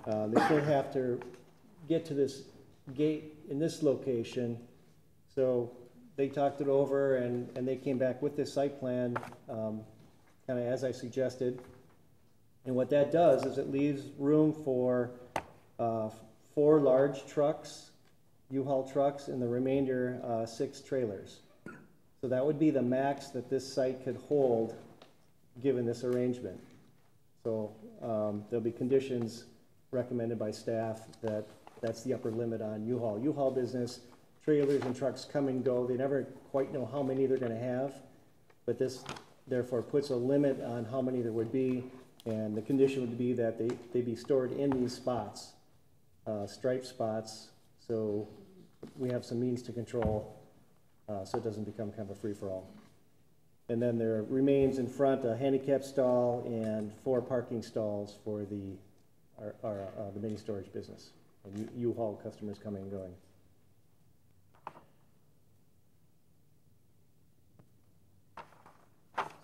They still have to get to this gate in this location. So they talked it over and they came back with this site plan kind of as I suggested. And what that does is it leaves room for 4 large trucks, U-Haul trucks, and the remainder 6 trailers. So that would be the max that this site could hold given this arrangement. So there'll be conditions recommended by staff that's the upper limit on U-Haul. U-Haul business, trailers and trucks come and go. They never quite know how many they're going to have, but this therefore puts a limit on how many there would be, and the condition would be that they be stored in these spots, striped spots, so we have some means to control so it doesn't become kind of a free-for-all. And then there remains in front a handicap stall and 4 parking stalls for the mini storage business. And U-Haul customers coming and going.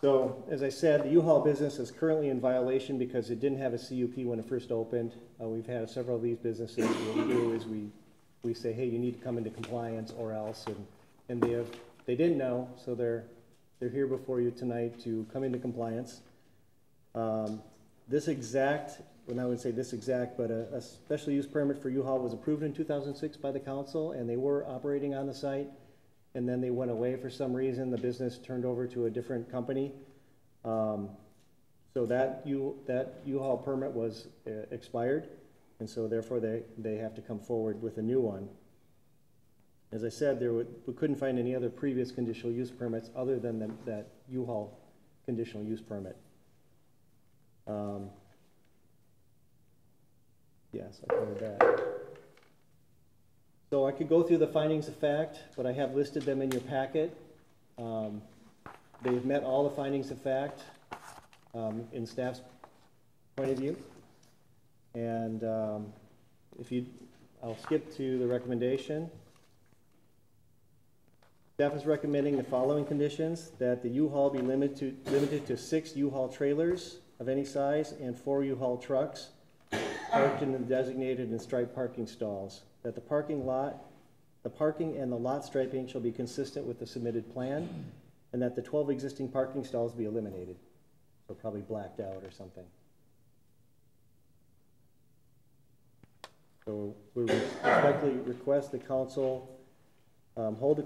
So, as I said, the U-Haul business is currently in violation because it didn't have a CUP when it first opened. We've had several of these businesses. What we do is we say, hey, you need to come into compliance or else, and they didn't know, so they're here before you tonight to come into compliance. When I would say this exact, but a special use permit for U-Haul was approved in 2006 by the council, and they were operating on the site, and then they went away for some reason. The business turned over to a different company. So that U-Haul permit was expired, and so therefore they have to come forward with a new one. As I said, we couldn't find any other previous conditional use permits other than that U-Haul conditional use permit. Yes, I covered that. So I could go through the findings of fact, but I have listed them in your packet. They've met all the findings of fact in staff's point of view. And I'll skip to the recommendation. Staff is recommending the following conditions: that the U-Haul be limited to 6 U-Haul trailers of any size and 4 U-Haul trucks parked in the designated and striped parking stalls. That the parking and the lot striping shall be consistent with the submitted plan, and that the 12 existing parking stalls be eliminated, or probably blacked out or something. So we respectfully request the council hold a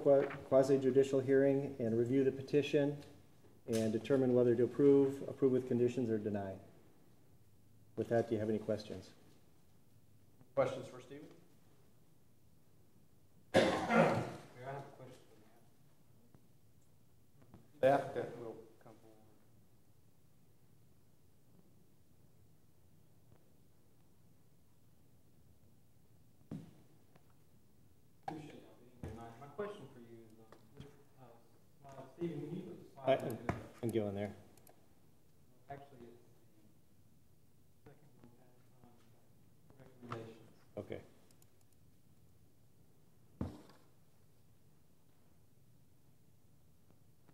quasi-judicial hearing and review the petition and determine whether to approve with conditions, or deny. With that, do you have any questions? Questions for Stephen? Mayor, I have a question for you. The applicant will come forward. Appreciate y'all being here tonight. My question for you is, Stephen, can you put the slide in? I'm going there. Actually, it's the second one has recommendations. Okay.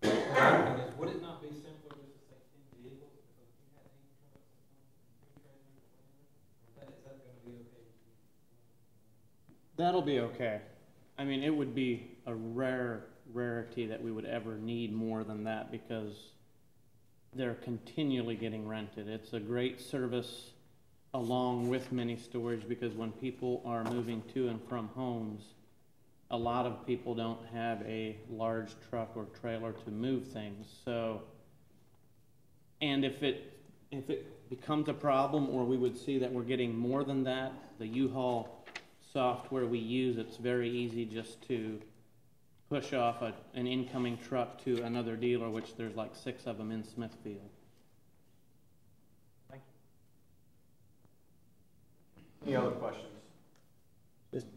And is, would it not be simpler just to say 10 vehicles? Because if you had 8 trucks or something, 2 trailers or whatever, is that gonna be okay with you? That'll be okay. I mean, it would be a rarity that we would ever need more than that because they're continually getting rented. It's a great service along with mini storage because when people are moving to and from homes, a lot of people don't have a large truck or trailer to move things. So, and if it becomes a problem or we would see that we're getting more than that, the U-Haul software we use, it's very easy just to push off an incoming truck to another dealer, which there's like 6 of them in Smithfield. Thank Any other questions?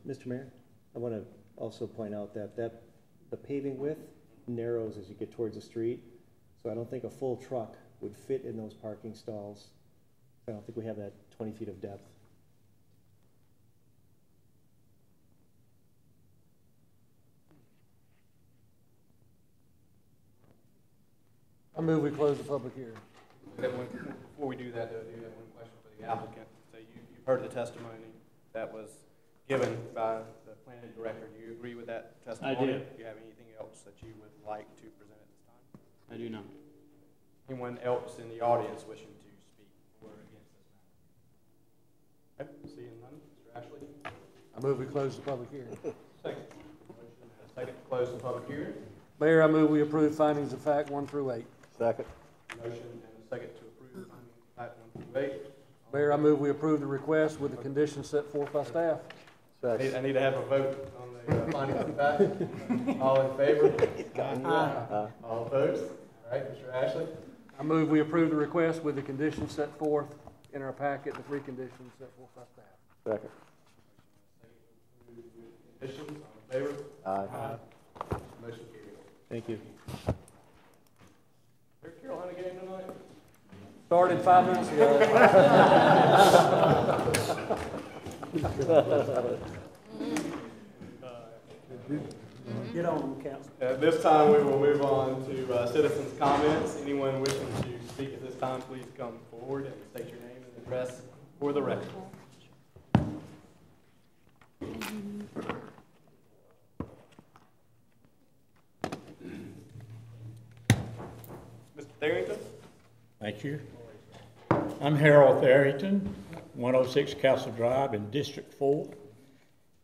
Mr. Mayor, I want to also point out that the paving width narrows as you get towards the street, so I don't think a full truck would fit in those parking stalls. I don't think we have that 20 feet of depth. I move we close the public hearing. Before we do that, though, I do have one question for the applicant. So you've heard the testimony that was given by the planning director. Do you agree with that testimony? I do. Do you have anything else that you would like to present at this time? I do not. Anyone else in the audience wishing to speak for or against this matter? Okay, seeing none. Mr. Ashley? I move we close the public hearing. Second. Motion and a second to close the public hearing. Mayor, I move we approve findings of fact 1 through 8. Second. Motion and a second to approve findings of fact 1 through 8. Mayor, I move we approve the request with the conditions set forth by staff. I need to have a vote on the findings of fact. All in favor? Aye. All opposed? All right, Mr. Ashley? I move we approve the request with the conditions set forth in our packet, the 3 conditions set forth by staff. Second. Conditions, all in favor? Aye. Motion carries. Thank you. Is there a Carolina game tonight? Started 5 minutes ago. Get on, council. At this time, we will move on to citizens' comments. Anyone wishing to speak at this time, please come forward and state your name and address for the record. Mr. Tharrington? Thank you. I'm Harold Tharrington, 106 Castle Drive in District 4.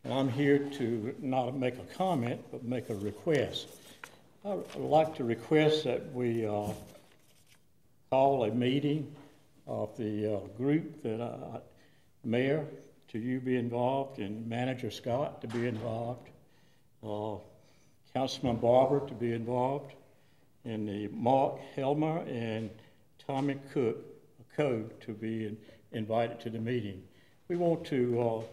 And I'm here to not make a comment, but make a request. I would like to request that we call a meeting of the group that Mayor, to you be involved, and Manager Scott to be involved, Councilman Barber to be involved, and the Mark Helmer and Tommy Cook, Code, to be invited to the meeting. We want to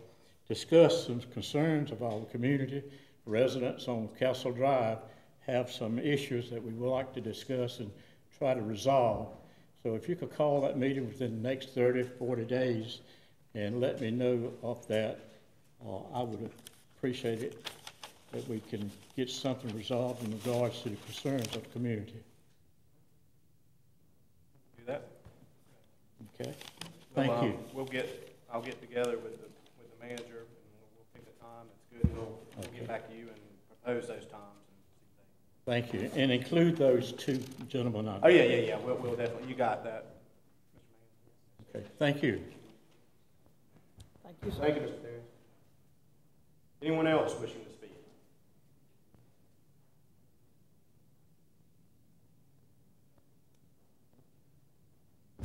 discuss some concerns of our community. Residents on Castle Drive have some issues that we would like to discuss and try to resolve. So if you could call that meeting within the next 30, 40 days and let me know of that, I would appreciate it, that we can get something resolved in regards to the concerns of the community. Do that. Okay? Thank you. I'll get together with the manager, and we'll pick a time that's good, and we'll get back to you and propose those times. Thank you, and include those 2 gentlemen. Oh, yeah, we'll definitely, you got that, Mr. Okay, thank you. Thank you, sir. Thank you, Mr. Terry. Anyone else wishing to speak?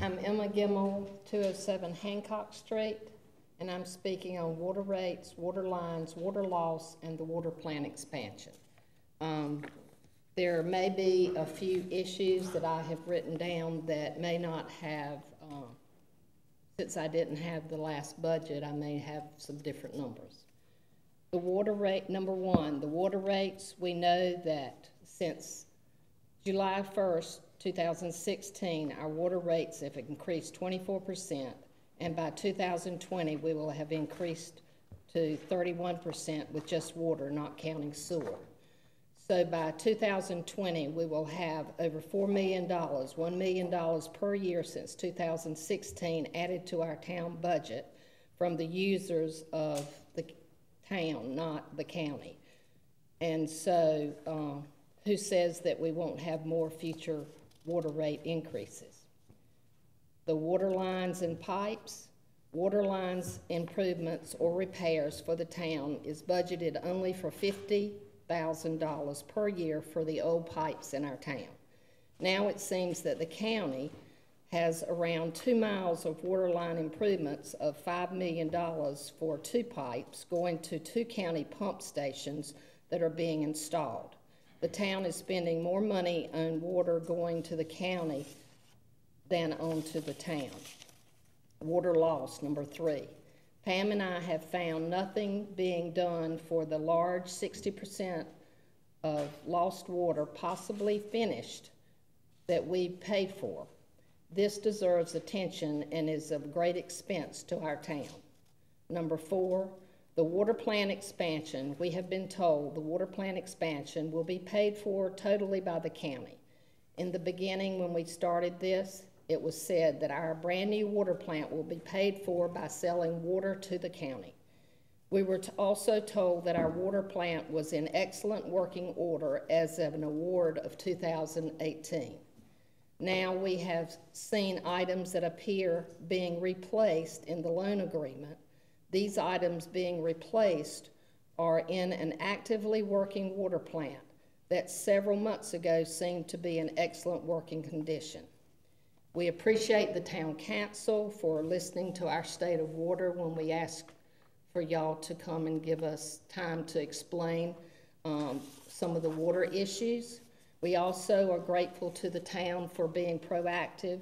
I'm Emma Gimmel, 207 Hancock Street. and I'm speaking on water rates, water lines, water loss, and the water plant expansion. There may be a few issues that I have written down that may not have, since I didn't have the last budget, I may have some different numbers. The water rate, number one, the water rates, we know that since July 1st, 2016, our water rates have increased 24%, and by 2020, we will have increased to 31% with just water, not counting sewer. So by 2020, we will have over $4 million, $1 million per year since 2016 added to our town budget from the users of the town, not the county. And so who says that we won't have more future water rate increases? The water lines and pipes, water lines improvements or repairs for the town is budgeted only for $50,000 per year for the old pipes in our town. Now it seems that the county has around 2 miles of water line improvements of $5 million for 2 pipes going to 2 county pump stations that are being installed. The town is spending more money on water going to the county than onto the town. Water loss, number 3. Pam and I have found nothing being done for the large 60% of lost water possibly finished that we paid for. This deserves attention and is of great expense to our town. Number 4, the water plant expansion. We have been told the water plant expansion will be paid for totally by the county. In the beginning, when we started this, it was said that our brand new water plant will be paid for by selling water to the county. We were also told that our water plant was in excellent working order as of an award of 2018. Now we have seen items that appear being replaced in the loan agreement. These items being replaced are in an actively working water plant that several months ago seemed to be in excellent working condition. We appreciate the town council for listening to our state of water when we asked for y'all to come and give us time to explain some of the water issues. We also are grateful to the town for being proactive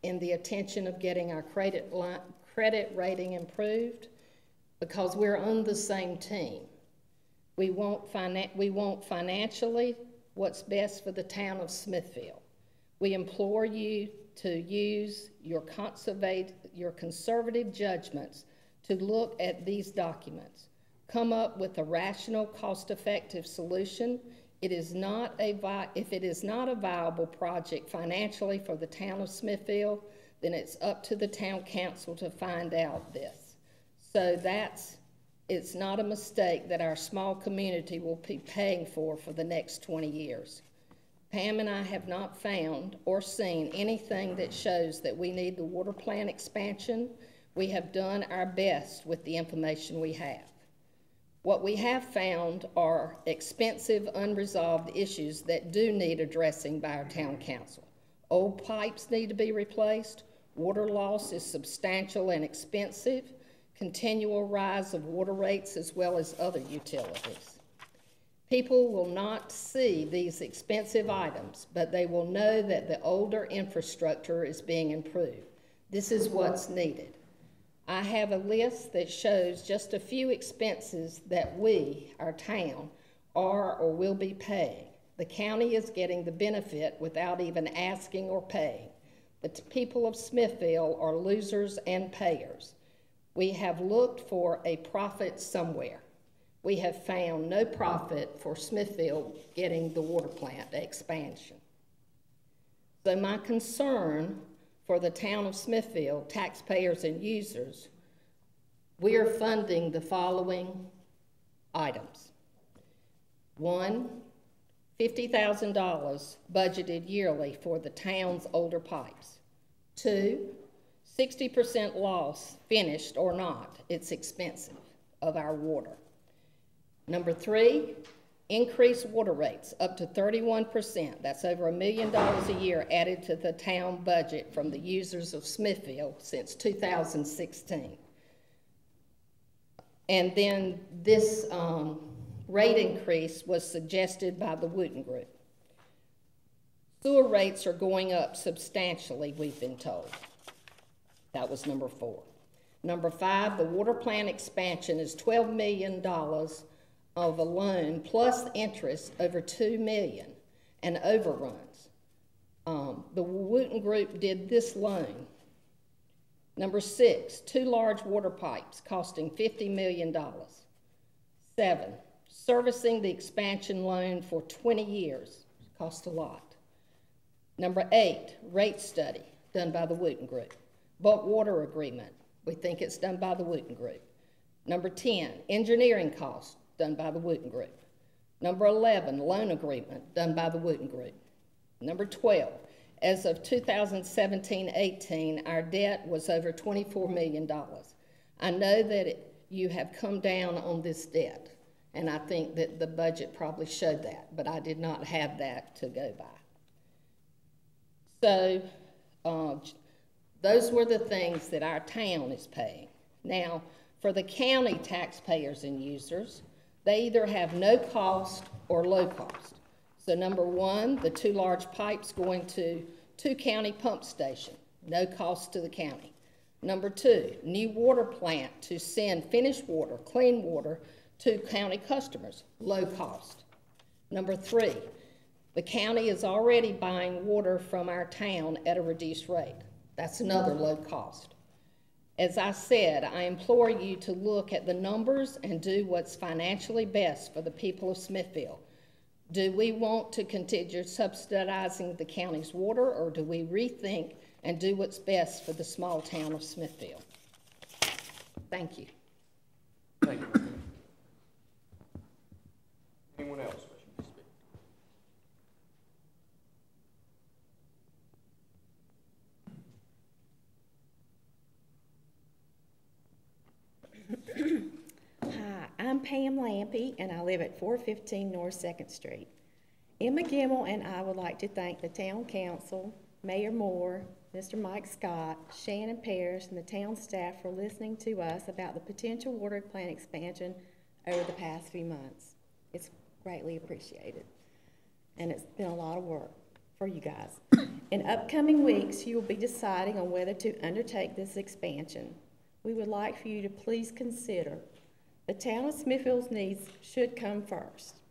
in the attention of getting our credit rating improved, because we're on the same team. We want financially what's best for the town of Smithfield. We implore you to use your conservative judgments to look at these documents. Come up with a rational, cost-effective solution. If it is not a viable project financially for the town of Smithfield, then it's up to the town council to find out this. So it's not a mistake that our small community will be paying for the next 20 years. Pam and I have not found or seen anything that shows that we need the water plant expansion. We have done our best with the information we have. What we have found are expensive, unresolved issues that do need addressing by our town council. Old pipes need to be replaced. Water loss is substantial and expensive. Continual rise of water rates as well as other utilities. People will not see these expensive items, but they will know that the older infrastructure is being improved. This is what's needed. I have a list that shows just a few expenses that we, our town, are or will be paying. The county is getting the benefit without even asking or paying. The people of Smithfield are losers and payers. We have looked for a profit somewhere. We have found no profit for Smithfield getting the water plant expansion. So my concern for the town of Smithfield, taxpayers and users, we are funding the following items. 1, $50,000 budgeted yearly for the town's older pipes. 2, 60% loss, finished or not, it's expensive, of our water. Number 3, increased water rates up to 31%. That's over $1 million a year added to the town budget from the users of Smithfield since 2016. And then this rate increase was suggested by the Wooten Group. Sewer rates are going up substantially, we've been told. That was number 4. Number 5, the water plant expansion is $12 million of a loan plus interest over $2 million and overruns. The Wooten Group did this loan. Number 6, 2 large water pipes costing $50 million. 7, servicing the expansion loan for 20 years, cost a lot. Number 8, rate study done by the Wooten Group. Bulk water agreement, we think it's done by the Wooten Group. Number 10, engineering costs done by the Wooten Group. Number 11, loan agreement done by the Wooten Group. Number 12, as of 2017-18, our debt was over $24 million. I know that you have come down on this debt, and I think that the budget probably showed that, but I did not have that to go by. So those were the things that our town is paying. Now, for the county taxpayers and users, they either have no cost or low cost. So number 1, the 2 large pipes going to 2 county pump station, no cost to the county. Number 2, new water plant to send finished water, clean water, to county customers, low cost. Number 3, the county is already buying water from our town at a reduced rate. That's another low cost. As I said, I implore you to look at the numbers and do what's financially best for the people of Smithfield. Do we want to continue subsidizing the county's water, or do we rethink and do what's best for the small town of Smithfield? Thank you. Thank you. Anyone else wishing to speak? Hi, I'm Pam Lampy, and I live at 415 North 2nd Street. Emma Gimmel and I would like to thank the Town Council, Mayor Moore, Mr. Mike Scott, Shannon Parrish, and the town staff for listening to us about the potential water plant expansion over the past few months. It's greatly appreciated, and it's been a lot of work for you guys. In upcoming weeks, you will be deciding on whether to undertake this expansion. We would like for you to please consider the town of Smithfield's needs should come first.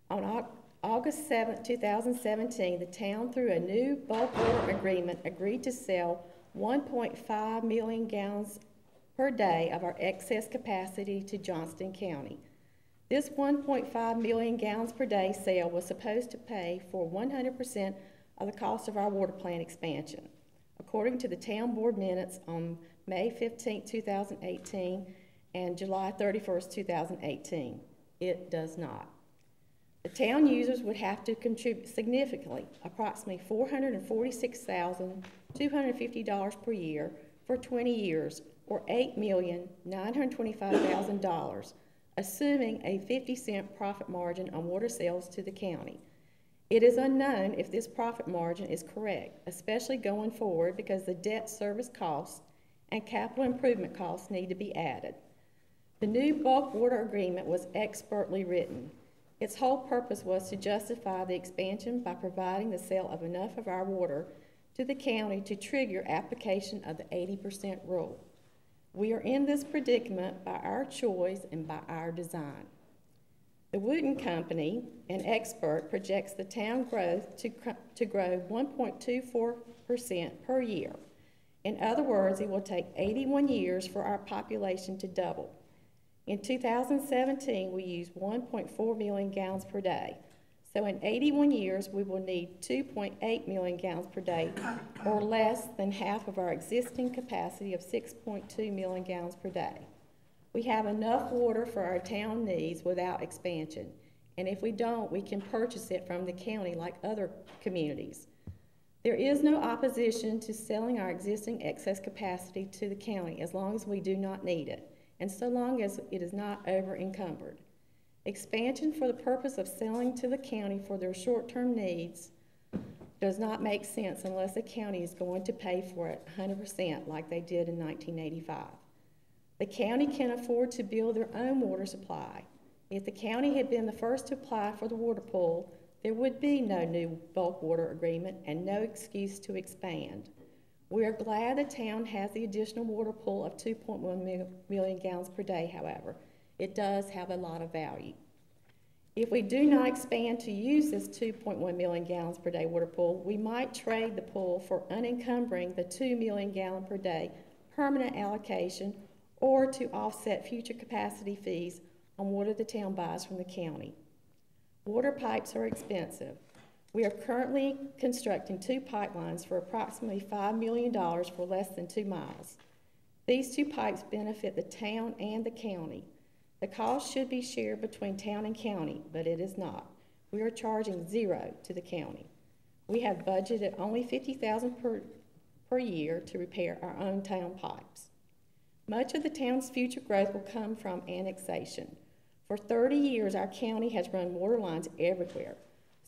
On August 7, 2017, the town, through a new bulk water agreement, agreed to sell 1.5 million gallons per day of our excess capacity to Johnston County. This 1.5 million gallons per day sale was supposed to pay for 100% of the cost of our water plant expansion. According to the town board minutes on May 15, 2018 and July 31, 2018, it does not. The town users would have to contribute significantly, approximately $446,250 per year for 20 years, or $8,925,000, assuming a 50-cent profit margin on water sales to the county. It is unknown if this profit margin is correct, especially going forward, because the debt service costs and capital improvement costs need to be added. The new bulk water agreement was expertly written. Its whole purpose was to justify the expansion by providing the sale of enough of our water to the county to trigger application of the 80% rule. We are in this predicament by our choice and by our design. The Wooten Company, an expert, projects the town growth to grow 1.24% per year. In other words, it will take 81 years for our population to double. In 2017, we used 1.4 million gallons per day. So in 81 years, we will need 2.8 million gallons per day, or less than half of our existing capacity of 6.2 million gallons per day. We have enough water for our town needs without expansion, and if we don't, we can purchase it from the county like other communities. There is no opposition to selling our existing excess capacity to the county as long as we do not need it, and so long as it is not over-encumbered. Expansion for the purpose of selling to the county for their short-term needs does not make sense unless the county is going to pay for it 100% like they did in 1985. The county can afford to build their own water supply. If the county had been the first to apply for the water pool, there would be no new bulk water agreement and no excuse to expand. We are glad the town has the additional water pool of 2.1 million gallons per day, however. It does have a lot of value. If we do not expand to use this 2.1 million gallons per day water pool, we might trade the pool for unencumbering the 2 million gallon per day permanent allocation or to offset future capacity fees on water the town buys from the county. Water pipes are expensive. We are currently constructing 2 pipelines for approximately $5 million for less than 2 miles. These 2 pipes benefit the town and the county. The cost should be shared between town and county, but it is not. We are charging $0 to the county. We have budgeted only $50,000 per year to repair our own town pipes. Much of the town's future growth will come from annexation. For 30 years, our county has run water lines everywhere,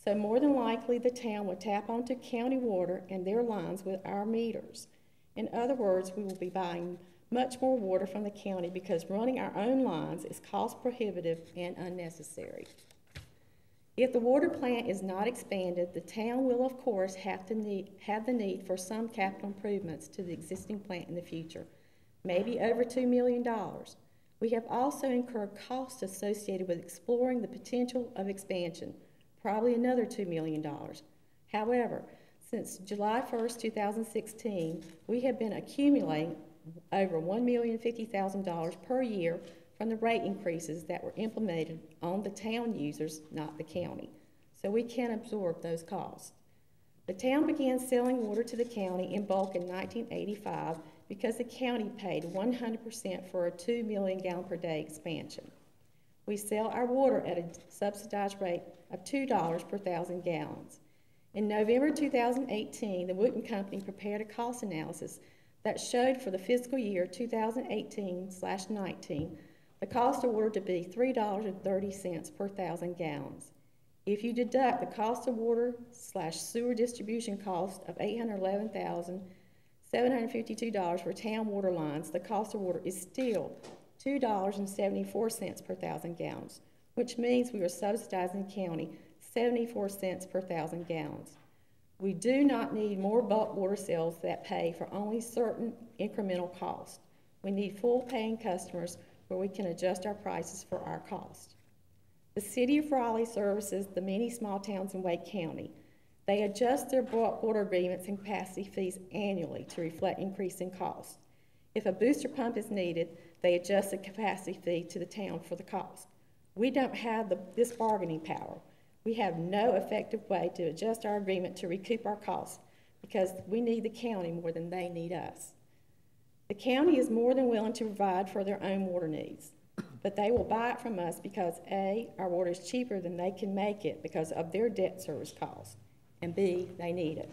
so more than likely the town will tap onto county water and their lines with our meters. In other words, we will be buying much more water from the county because running our own lines is cost prohibitive and unnecessary. If the water plant is not expanded, the town will of course have the need for some capital improvements to the existing plant in the future, maybe over $2 million. We have also incurred costs associated with exploring the potential of expansion, probably another $2 million. However, since July 1st, 2016, we have been accumulating over $1,050,000 per year from the rate increases that were implemented on the town users, not the county. So we can absorb those costs. The town began selling water to the county in bulk in 1985 because the county paid 100% for a 2 million gallon per day expansion. We sell our water at a subsidized rate of $2 per 1,000 gallons. In November 2018, the Wooten Company prepared a cost analysis that showed for the fiscal year 2018/19, the cost of water to be $3.30 per 1,000 gallons. If you deduct the cost of water/sewer distribution cost of $811,752 for town water lines, the cost of water is still $2.74 per 1,000 gallons, which means we are subsidizing the county 74 cents per 1,000 gallons. We do not need more bulk water sales that pay for only certain incremental costs. We need full paying customers where we can adjust our prices for our cost. The City of Raleigh services the many small towns in Wake County. They adjust their bulk water agreements and capacity fees annually to reflect increasing costs. If a booster pump is needed, they adjust the capacity fee to the town for the cost. We don't have this bargaining power. We have no effective way to adjust our agreement to recoup our costs because we need the county more than they need us. The county is more than willing to provide for their own water needs, but they will buy it from us because A, our water is cheaper than they can make it because of their debt service costs, and B, they need it.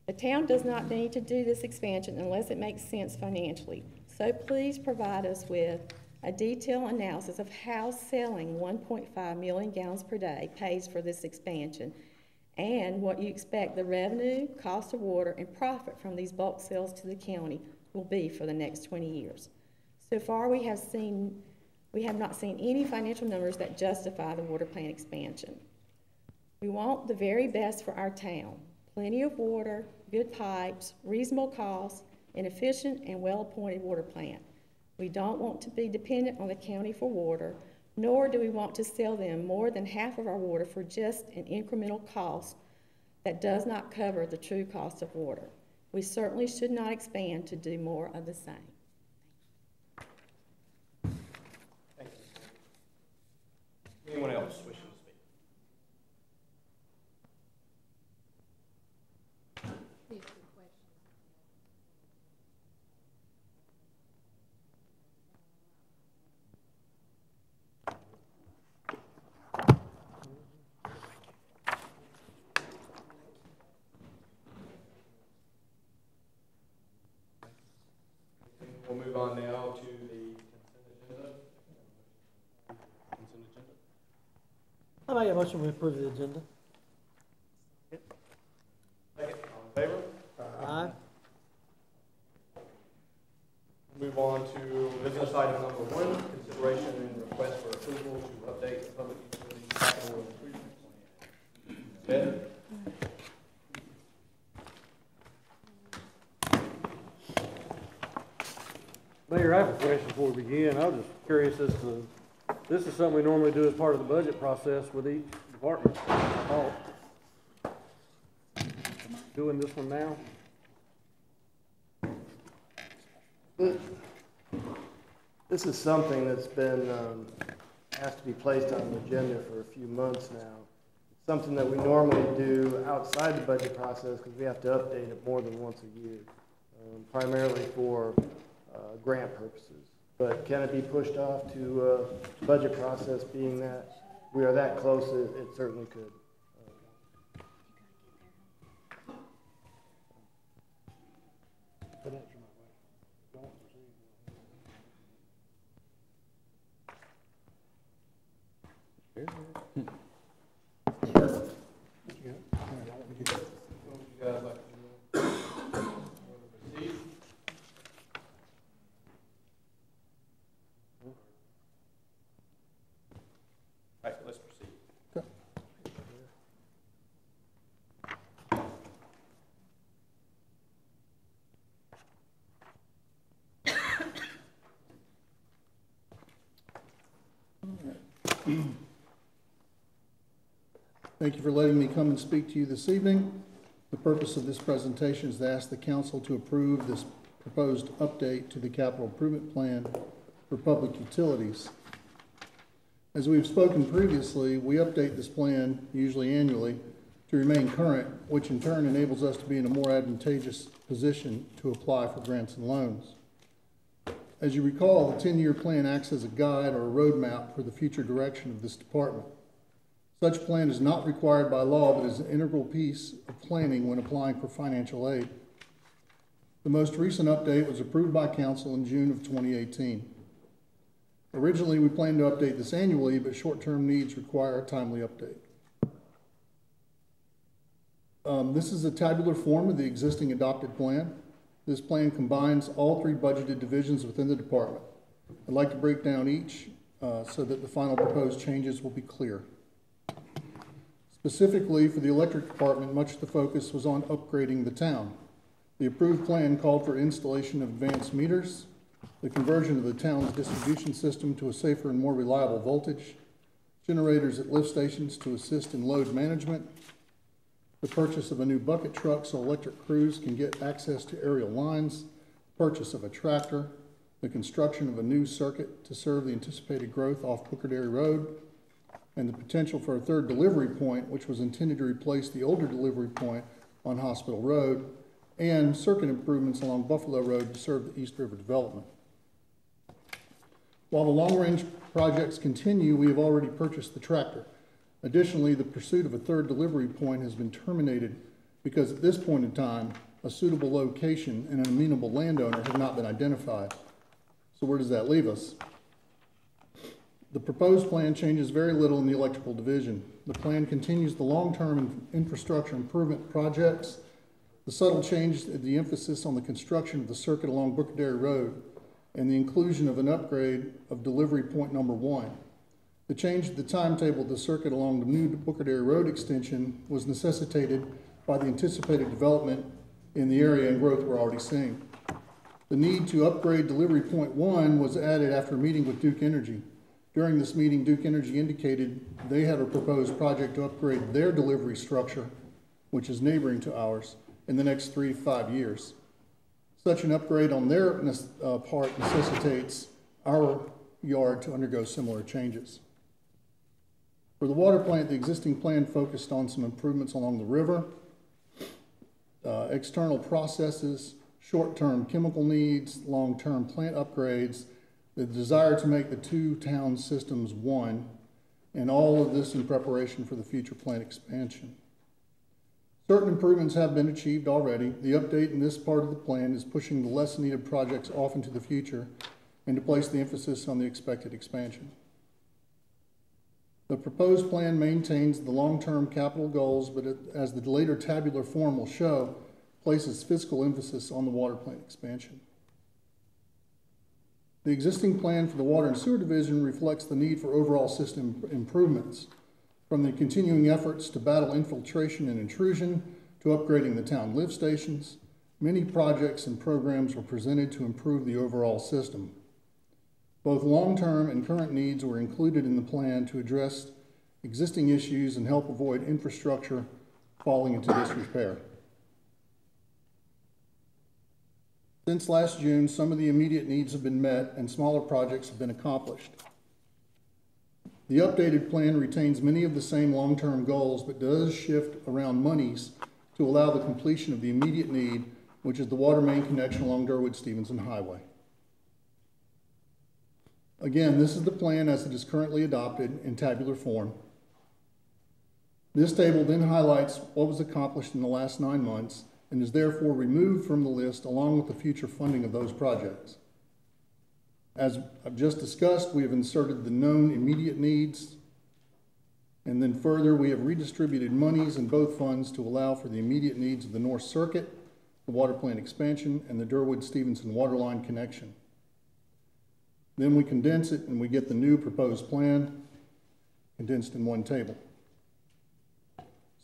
The town does not need to do this expansion unless it makes sense financially, so please provide us with a detailed analysis of how selling 1.5 million gallons per day pays for this expansion and what you expect the revenue, cost of water, and profit from these bulk sales to the county will be for the next 20 years. So far, we have not seen any financial numbers that justify the water plant expansion. We want the very best for our town. Plenty of water, good pipes, reasonable costs, an efficient and well-appointed water plant. We don't want to be dependent on the county for water, nor do we want to sell them more than half of our water for just an incremental cost that does not cover the true cost of water. We certainly should not expand to do more of the same. Thank you. Anyone else wishing to speak? We'll move on now to the consent agenda. I make a motion to approve the agenda. Second, all in favor? Aye. Move on to business Ed? Mayor, I have a question before we begin. I was just curious as to, this is something we normally do as part of the budget process with each department. Doing this one now? This is something that's been asked to be placed on the agenda for a few months now. It's something that we normally do outside the budget process because we have to update it more than once a year, primarily for grant purposes. But can it be pushed off to budget process, being that we are that close? It certainly could. Right, let's proceed. Thank you for letting me come and speak to you this evening. The purpose of this presentation is to ask the council to approve this proposed update to the capital improvement plan for public utilities. As we've spoken previously, we update this plan, usually annually, to remain current, which in turn enables us to be in a more advantageous position to apply for grants and loans. As you recall, the 10-year plan acts as a guide or a roadmap for the future direction of this department. Such plan is not required by law, but is an integral piece of planning when applying for financial aid. The most recent update was approved by council in June of 2018. Originally, we planned to update this annually, but short-term needs require a timely update. This is a tabular form of the existing adopted plan. This plan combines all three budgeted divisions within the department. I'd like to break down each so that the final proposed changes will be clear. Specifically for the electric department, much of the focus was on upgrading the town. The approved plan called for installation of advanced meters, the conversion of the town's distribution system to a safer and more reliable voltage, generators at lift stations to assist in load management, the purchase of a new bucket truck so electric crews can get access to aerial lines, purchase of a tractor, the construction of a new circuit to serve the anticipated growth off Booker Dairy Road, and the potential for a third delivery point, which was intended to replace the older delivery point on Hospital Road, and circuit improvements along Buffalo Road to serve the East River development. While the long-range projects continue, we have already purchased the tractor. Additionally, the pursuit of a third delivery point has been terminated because at this point in time, a suitable location and an amenable landowner have not been identified. So where does that leave us? The proposed plan changes very little in the electrical division. The plan continues the long-term infrastructure improvement projects. The subtle change is the emphasis on the construction of the circuit along Booker Dairy Road and the inclusion of an upgrade of delivery point number 1. The change to the timetable of the circuit along the new Booker Dairy Road extension was necessitated by the anticipated development in the area and growth we're already seeing. The need to upgrade delivery point 1 was added after a meeting with Duke Energy. During this meeting, Duke Energy indicated they had a proposed project to upgrade their delivery structure, which is neighboring to ours, in the next 3 to 5 years. Such an upgrade on their part necessitates our yard to undergo similar changes. For the water plant, the existing plan focused on some improvements along the river, external processes, short-term chemical needs, long-term plant upgrades, the desire to make the two town systems one, and all of this in preparation for the future plant expansion. Certain improvements have been achieved already. The update in this part of the plan is pushing the less needed projects off into the future and to place the emphasis on the expected expansion. The proposed plan maintains the long-term capital goals, but as the later tabular form will show, places fiscal emphasis on the water plant expansion. The existing plan for the Water and Sewer Division reflects the need for overall system improvements. From the continuing efforts to battle infiltration and intrusion to upgrading the town lift stations, many projects and programs were presented to improve the overall system. Both long-term and current needs were included in the plan to address existing issues and help avoid infrastructure falling into disrepair. Since last June, some of the immediate needs have been met and smaller projects have been accomplished. The updated plan retains many of the same long-term goals, but does shift around monies to allow the completion of the immediate need, which is the water main connection along Durwood-Stevenson Highway. Again, this is the plan as it is currently adopted in tabular form. This table then highlights what was accomplished in the last 9 months and is therefore removed from the list along with the future funding of those projects. As I've just discussed, we have inserted the known immediate needs, and then further we have redistributed monies in both funds to allow for the immediate needs of the North Circuit, the water plant expansion, and the Durwood-Stevenson waterline connection. Then we condense it and we get the new proposed plan condensed in one table.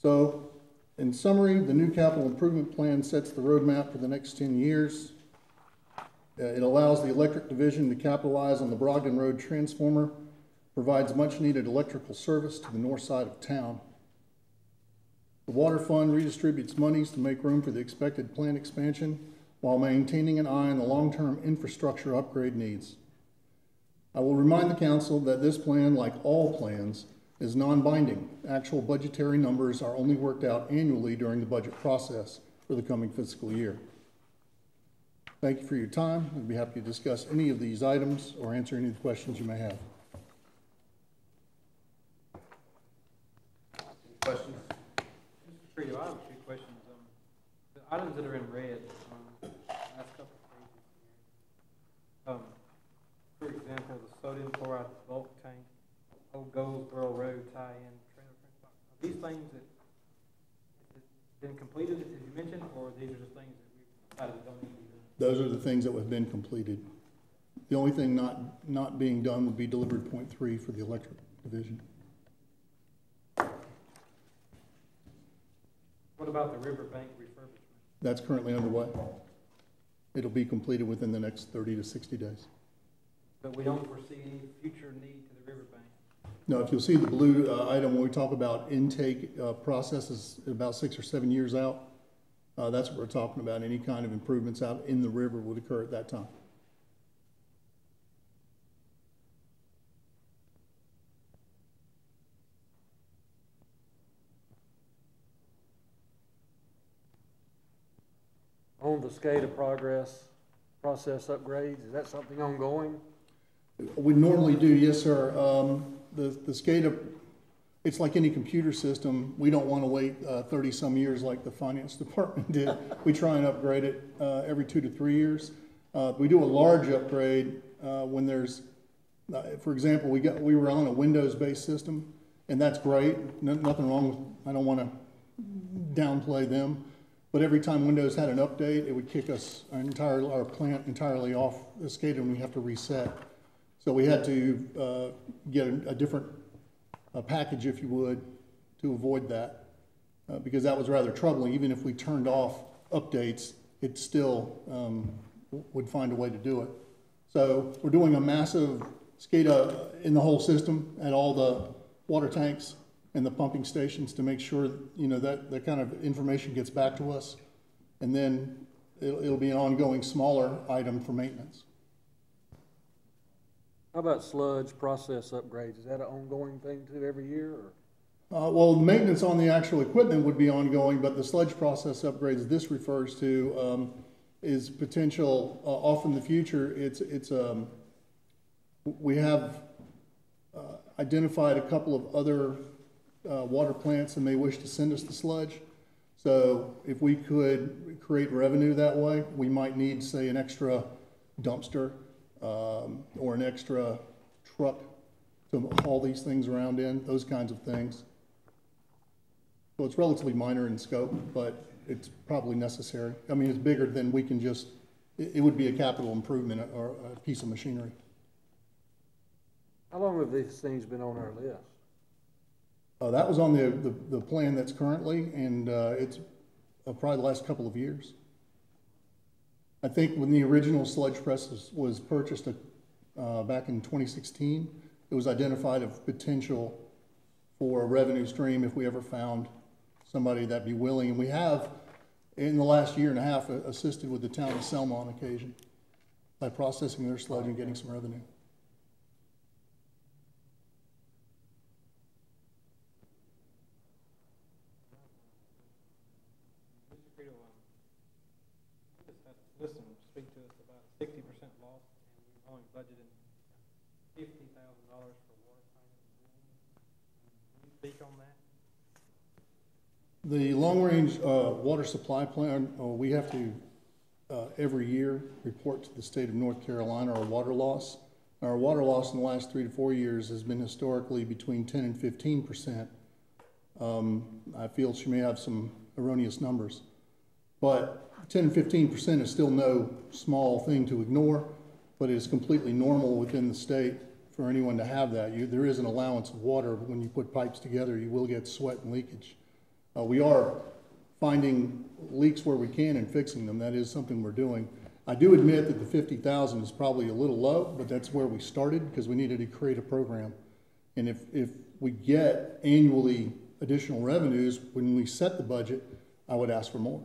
So, in summary, the new capital improvement plan sets the roadmap for the next 10 years. It allows the electric division to capitalize on the Brogden Road transformer, provides much needed electrical service to the north side of town. The water fund redistributes monies to make room for the expected plant expansion while maintaining an eye on the long-term infrastructure upgrade needs. I will remind the council that this plan, like all plans, is non-binding. Actual budgetary numbers are only worked out annually during the budget process for the coming fiscal year. Thank you for your time. I'd be happy to discuss any of these items or answer any of the questions you may have. Questions? Mr. Trio, I have a few questions. The items that are in red, last couple of pages here. For example, the sodium chloride bulk tank, Old Goldsboro Road tie-in, trailer print box. Are these things that have been completed, as you mentioned, or these are just things that we've decided don't need to be done? Those are the things that have been completed. The only thing not being done would be delivered point 3 for the electric division. What about the riverbank refurbishment? That's currently underway. It'll be completed within the next 30 to 60 days. But we don't foresee any future need to the riverbank? No, if you'll see the blue item when we talk about intake processes about 6 or 7 years out, that's what we're talking about. Any kind of improvements out in the river would occur at that time. On the SCADA process upgrades, is that something ongoing? We normally do, yes, sir. The SCADA, it's like any computer system. We don't want to wait 30-some years like the finance department did. We try and upgrade it every 2 to 3 years. We do a large upgrade when there's, for example, we were on a Windows-based system, and that's great. Nothing wrong with, I don't want to downplay them. But every time Windows had an update, it would kick us our plant entirely off the SCADA, and we have to reset. So we had to get a different package, if you would, to avoid that, because that was rather troubling. Even if we turned off updates, it still would find a way to do it. So we're doing a massive SCADA in the whole system at all the water tanks and the pumping stations to make sure, you know, that kind of information gets back to us, and then it'll be an ongoing smaller item for maintenance. How about sludge process upgrades? Is that an ongoing thing too every year? Or? Well, maintenance on the actual equipment would be ongoing, but the sludge process upgrades this refers to is potential off in the future. We have identified a couple of other water plants and may wish to send us the sludge. So if we could create revenue that way, we might need, say, an extra dumpster or an extra truck to haul these things around in, those kinds of things. So it's relatively minor in scope, but it's probably necessary. I mean, it's bigger than we can just, it would be a capital improvement or a piece of machinery. How long have these things been on our list? That was on the plan that's currently, and it's probably the last couple of years. I think when the original sludge press was purchased back in 2016, it was identified of potential for a revenue stream if we ever found somebody that'd be willing. And we have, in the last year and a half, assisted with the town of Selma on occasion by processing their sludge and getting some revenue. Listen, speak to us about a 60% loss, and we're only budgeting $50,000 for water payment. Can you speak on that? The long-range water supply plan, we have to every year report to the state of North Carolina our water loss. Our water loss in the last 3 to 4 years has been historically between 10 and 15%. I feel she may have some erroneous numbers, but 10 and 15% is still no small thing to ignore, but it is completely normal within the state for anyone to have that. There is an allowance of water, but when you put pipes together, you will get sweat and leakage. We are finding leaks where we can and fixing them. That is something we're doing. I do admit that the 50,000 is probably a little low, but that's where we started because we needed to create a program. And if we get annually additional revenues, when we set the budget, I would ask for more.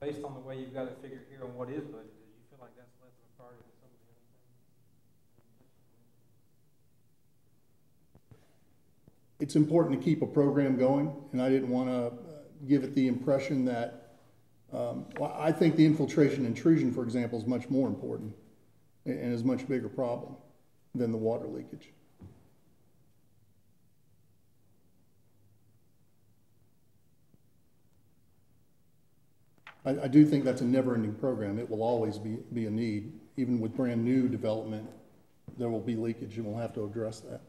Based on the way you've got it figured here on what is budgeted, do you feel like that's less of a priority than some of the other things? It's important to keep a program going, and I didn't want to give it the impression that, well, I think the infiltration intrusion, for example, is much more important and is a much bigger problem than the water leakage. I do think that's a never-ending program. It will always be a need. Even with brand new development, there will be leakage, and we'll have to address that.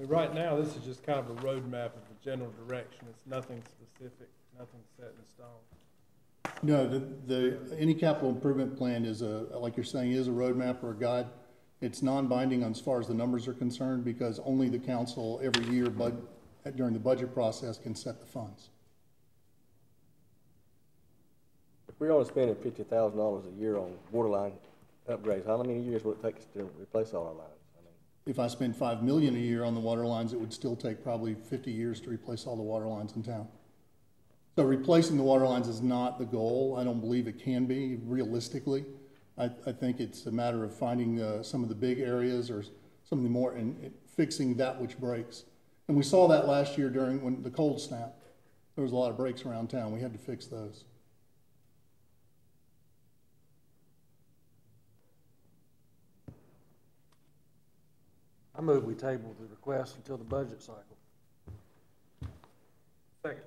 Right now, this is just kind of a roadmap of the general direction. It's nothing specific, nothing set in stone. No, any capital improvement plan is like you're saying, is a roadmap or a guide. It's non-binding as far as the numbers are concerned because only the council every year during the budget process can set the funds. If we're only spending $50,000 a year on water line upgrades, how many years will it take us to replace all our lines? If I spend $5 million a year on the water lines, it would still take probably 50 years to replace all the water lines in town. So replacing the water lines is not the goal. I don't believe it can be realistically. I think it's a matter of finding some of the big areas or some of the more and fixing that which breaks. And we saw that last year when the cold snap. There was a lot of breaks around town. We had to fix those. I move we table the request until the budget cycle. Second.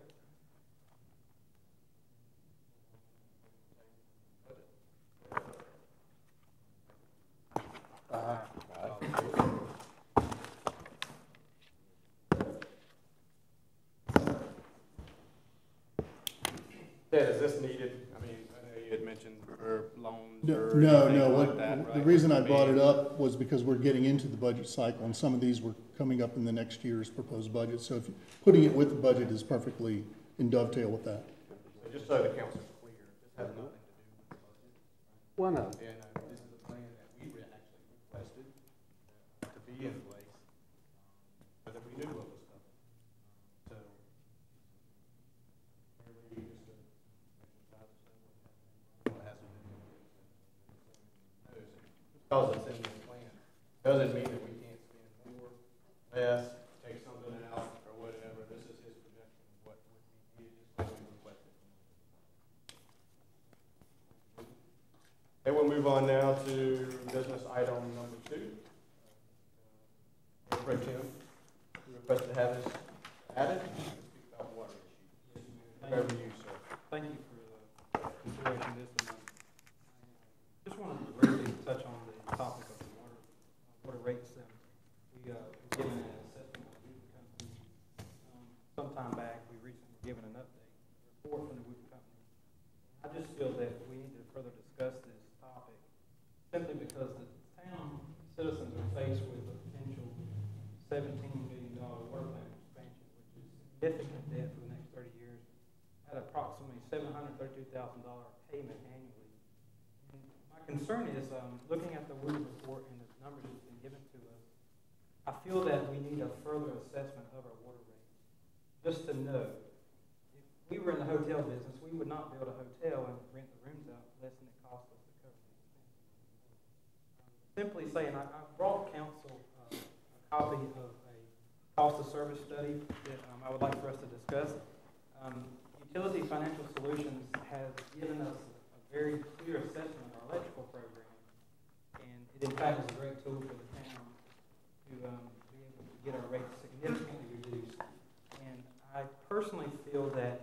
Ted, is this needed? I mean, I know you had mentioned for loans or No. anything like that, right? The reason I brought it up was because we're getting into the budget cycle, and some of these were coming up in the next year's proposed budget. So if putting it with the budget is perfectly in dovetail with that. So just so the council's clear, this has nothing to do with the budget. Why not? And this is a plan that we actually requested to be in place, so that we knew what was coming. So, really just a what has to do with it. Because it's in this plan, doesn't mean that we can't spend more, less, take move on now to business item number 2. Pro Tem, we request to have this added. Speak about water issues. Over to you, sir. Thank you for considering this. I just wanted to briefly touch on the topic of the water rates. We were given an assessment by the Weaver Company some time back. We recently were given an update report from the Weaver Company. I just feel that we need to further discuss this topic simply because the town citizens are faced with a potential $17 million water plant expansion, which is significant debt for the next 30 years at approximately $732,000 payment annually. And my concern is, looking at the Weaver report and the numbers that's been given to us, I feel that we need a further assessment of our water rates. Just to know, if we were in the hotel business, we would not build a hotel and rent the rooms out less than it costs us to cover the expenses. Simply saying, I brought council a copy of a cost of service study that I would like for us to discuss. Utility Financial Solutions has given us a very clear assessment of our electrical program, and it in fact is a great tool for the town to be able to get our rates significantly reduced. And I personally feel that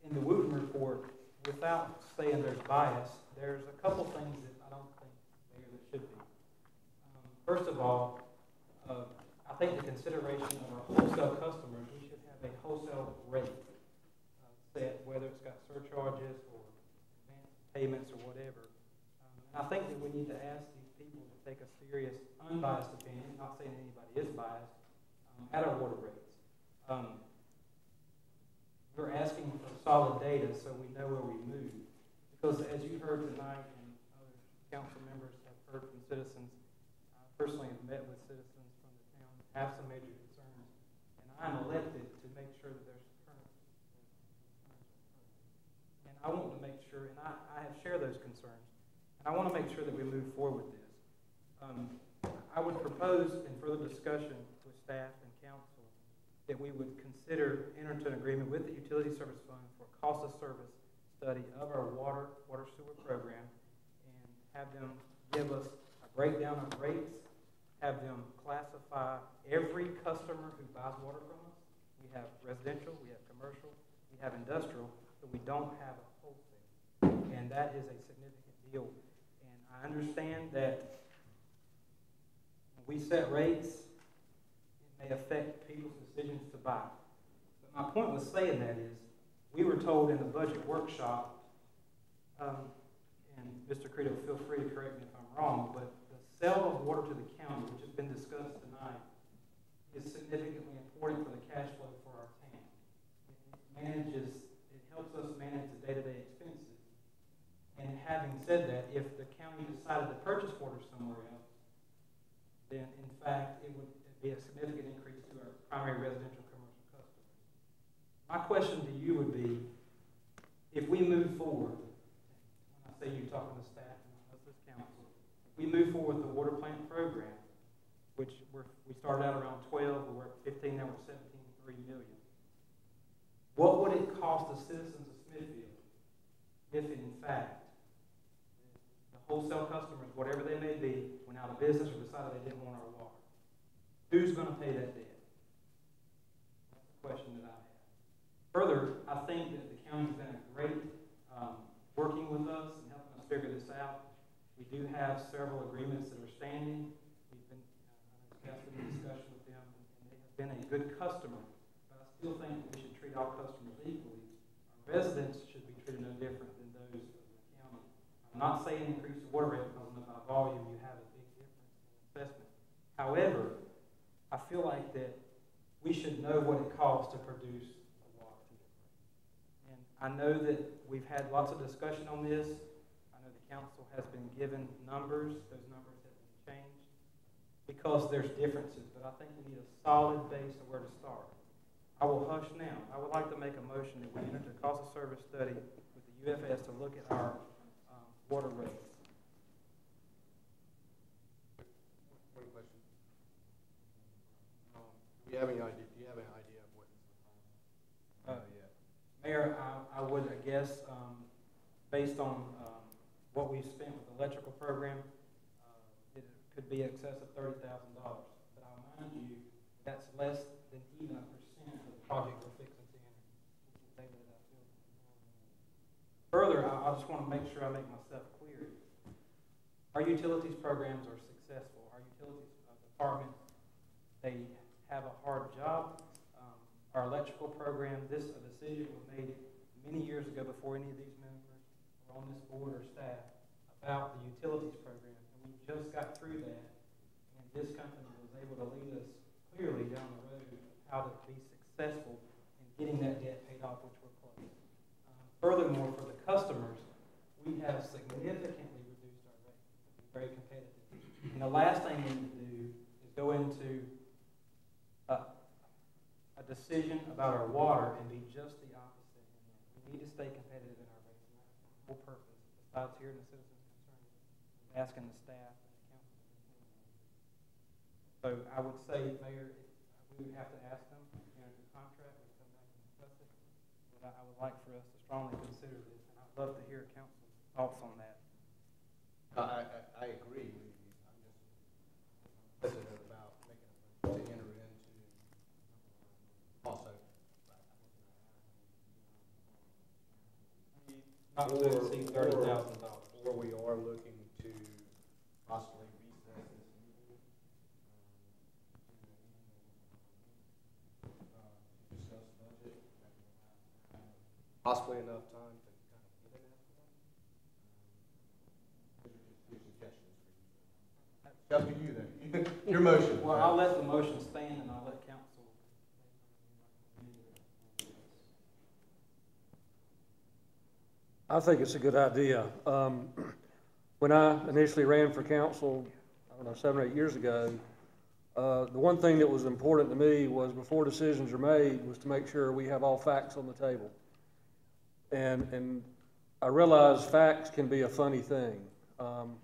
in the Wooten report, without saying there's bias, there's a couple things that I don't think there should be. First of all, I think the consideration of our wholesale customers, we should have a wholesale rate set, whether it's got surcharges or advance payments or whatever. And I think that we need to ask these people to take a serious, unbiased opinion, not saying anybody is biased, at our water rates. We're asking for solid data so we know where we move. Because as you heard tonight and other council members have heard from citizens, I personally have met with citizens from the town that have some major concerns, and I'm elected to make sure that there's and I want to make sure, and I have shared those concerns, and I want to make sure that we move forward with this. I would propose in further discussion with staff and council that we would consider entering into an agreement with the Utility Service Fund for a cost of service study of our water sewer program, and have them give us a breakdown of rates, have them classify every customer who buys water from us. We have residential, we have commercial, we have industrial, but we don't have a wholesale. And that is a significant deal. And I understand that when we set rates, it may affect people's decisions to buy. But my point with saying that is, we were told in the budget workshop, and Mr. Credo, feel free to correct me if I'm wrong, but the sale of water to the county, which has been discussed tonight, is significantly important for the cash flow for our town. It helps us manage the day-to-day expenses. And having said that, if the county decided to purchase water somewhere else, then in fact it would be a significant increase to our primary residential commercial customers. My question to you would be, if we move forward, when I say you talking to staff and us as council, if we move forward with the water plant program, which we started out around 12, we're at 15, now we're 17.3 million. What would it cost the citizens of Smithfield if, in fact, the wholesale customers, whatever they may be, went out of business or decided they didn't want our water? Who's going to pay that debt? That's the question that I have. Further, I think that the county's been a great working with us and helping us figure this out. We do have several agreements that are standing. We've been in discussion with them, and they have been a good customer. But I still think we should treat all customers equally. Our residents should be treated no different than those of the county. I'm not saying increase the water rate because by volume you have a big difference in assessment. However, I feel like that we should know what it costs to produce the water. And I know that we've had lots of discussion on this. I know the council has been given numbers. Those numbers have been changed because there's differences. But I think we need a solid base of where to start. I will hush now. I would like to make a motion that we enter into a cost of service study with the UFS to look at our water rates. One question. Do you have any idea of what this would cost? Oh, yeah. Mayor, I would, I guess, based on what we've spent with the electrical program, it could be excess of $30,000. But I'll mind you, that's less than even 1% of the project we're fixing to enter. Further, I just want to make sure I make myself clear. Our utilities programs are successful. Our utilities department, they have a hard job. Our electrical program, a decision was made many years ago before any of these members were on this board or staff about the utilities program. And we just got through that, and this company was able to lead us clearly down the road of how to be successful in getting that debt paid off, which we're close. Furthermore, for the customers, we have significantly reduced our rates to be very competitive. And the last thing we need to do is go into a decision about our water and be just the opposite. We need to stay competitive in our rates, and that's the whole purpose, besides hearing the citizens' concerns, asking the staff and the council to consider. So I would say, Mayor, we would have to ask them, the contract, we come back and discuss it. But I would like for us to strongly consider this, and I'd love to hear council's thoughts on that. I agree with you. I'm just hesitant about making a vote to enter into also. Not to exceed $30,000. Or we are looking to possibly recess this meeting. Discuss budget. Possibly enough time to kind of get an estimate. Your suggestions for you. It's up to you then. Your motion. Well, I'll let the motion stand, and I'll let council. I think it's a good idea. When I initially ran for council, I don't know, 7 or 8 years ago, the one thing that was important to me was before decisions are made was to make sure we have all facts on the table. And I realize facts can be a funny thing.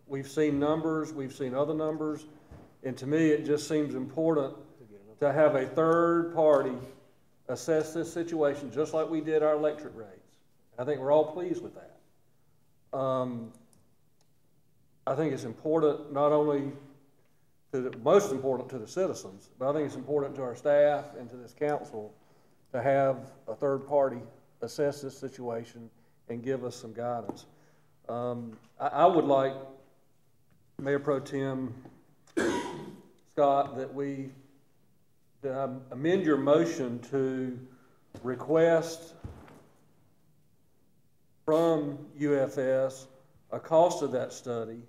We've seen numbers, we've seen other numbers, and to me it just seems important to have a third party assess this situation just like we did our electric rates. I think we're all pleased with that. I think it's important not only most important to the citizens, but I think it's important to our staff and to this council to have a third party assess this situation and give us some guidance. I would like, Mayor Pro Tem Scott, that I amend your motion to request from UFS a cost of that study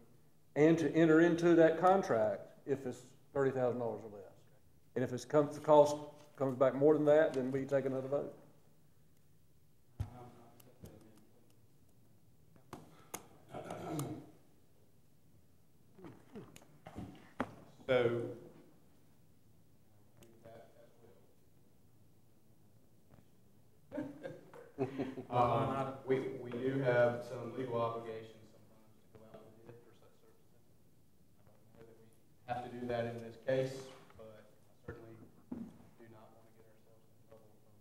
and to enter into that contract if it's $30,000 or less. And if the cost comes back more than that, then we take another vote. So, we do have some legal obligations sometimes to go out and bid for such services. I don't know that we have to do that in this case, but I certainly do not want to get ourselves in trouble from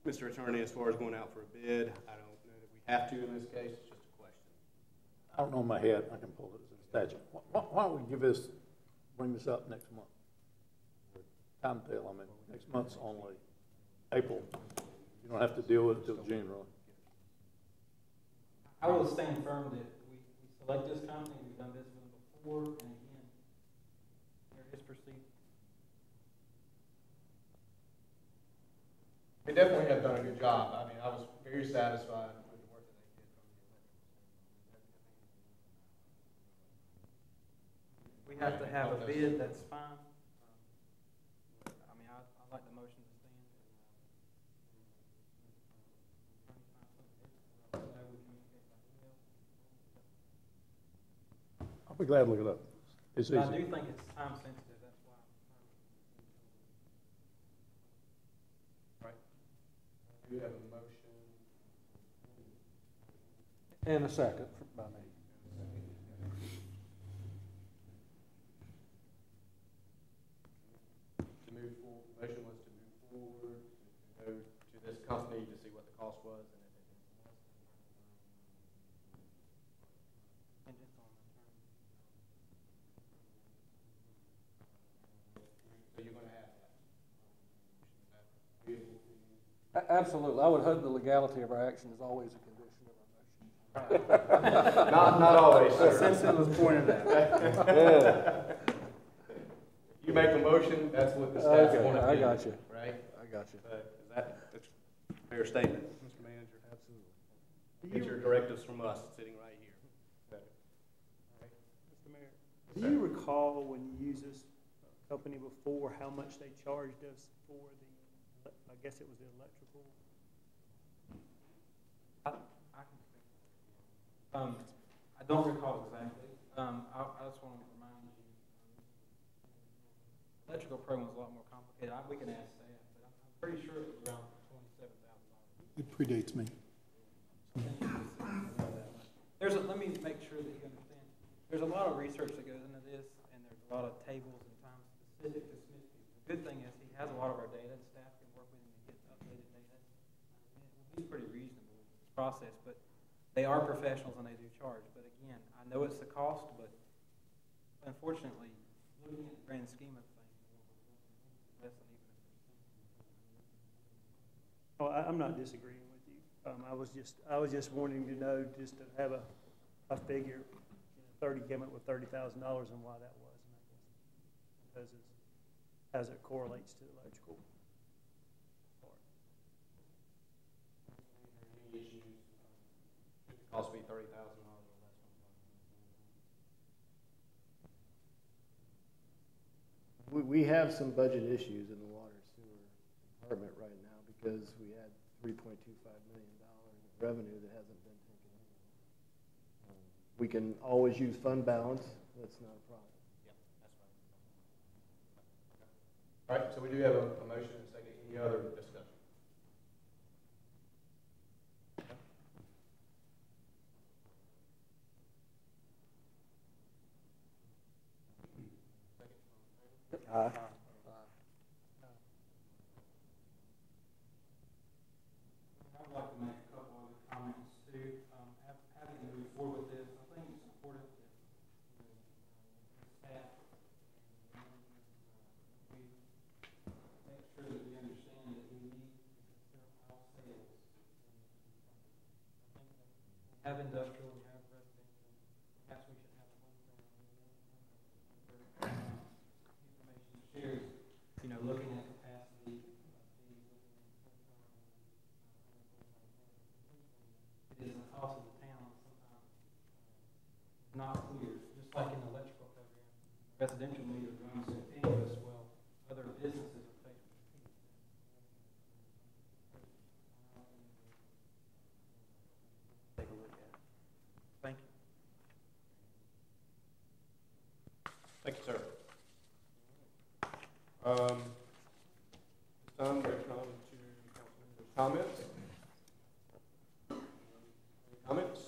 Mr. Attorney, as far as going out for a bid. I don't know that we have to in this case. It's just a question. I don't know in my head, I can pull it as a statute. Why don't we bring this up next month? Timetable, I mean, next month's only April. You don't have to deal with it until June, really. I will stand firm that we select this company, we've done this one before, and again, there is proceed. They definitely have done a good job. I mean, I was very satisfied with the work that they did from the electrical standpoint. We have to have a bid, that's fine. I mean, I like the motion to stand. I'll be glad to look it up. It's easy. I do think it's time sensitive, that's why. Right. We have a motion. And a second by me. Motion was to move forward, to go to this Absolutely. I would hope the legality of our action is always a condition of our motion. Not always, sir. Since it was pointed out. You make a motion, that's what the staff Okay, want to do. I got you. Right? I got you. Is that a fair statement, Mr. Manager? Absolutely. Get your directives from us, sitting right here. Mr. Mayor, do you recall when you used this company before, how much they charged us for the, I guess it was the electrical? I can speak. I don't recall exactly. I just want to remind you, electrical program was a lot more complicated. We can ask staff, but I'm pretty sure it was around $27,000. It predates me. Let me make sure that you understand. There's a lot of research that goes into this, and there's a lot of tables and times specific to Smithfield. The good thing is he has a lot of our data, and staff can work with him to get updated data. He's pretty reasonable with this process, but they are professionals and they do charge. But again, I know it's the cost, but unfortunately, looking at the grand scheme of things, less than even a percent. Oh, I'm not disagreeing with you. I was just wanting to know, just to have a figure. 30 came up with $30,000 and why that was, because as it correlates to the electrical part. Cost me $30,000 or less. We have some budget issues in the water sewer department right now because we had $3.25 million in revenue that hasn't been taken in. We can always use fund balance. That's not a problem. Yeah, that's fine. All right, so we do have a motion and a second. Any other discussion? Aye. I'd like to make a couple other comments too. Having to move forward with this, I think it's important that staff and we make sure that we understand that we need to consider all sales. I think that we have industrial, we have residential. Perhaps we should have a little information shared. Looking at capacity. It is the cost of the town sometimes not clear. Just like in the electrical program, residential meter runs continuous. Well, other businesses are faced with peaks. Take a look at it. Thank you. Thank you, sir. This time we come to council comments. Any comments?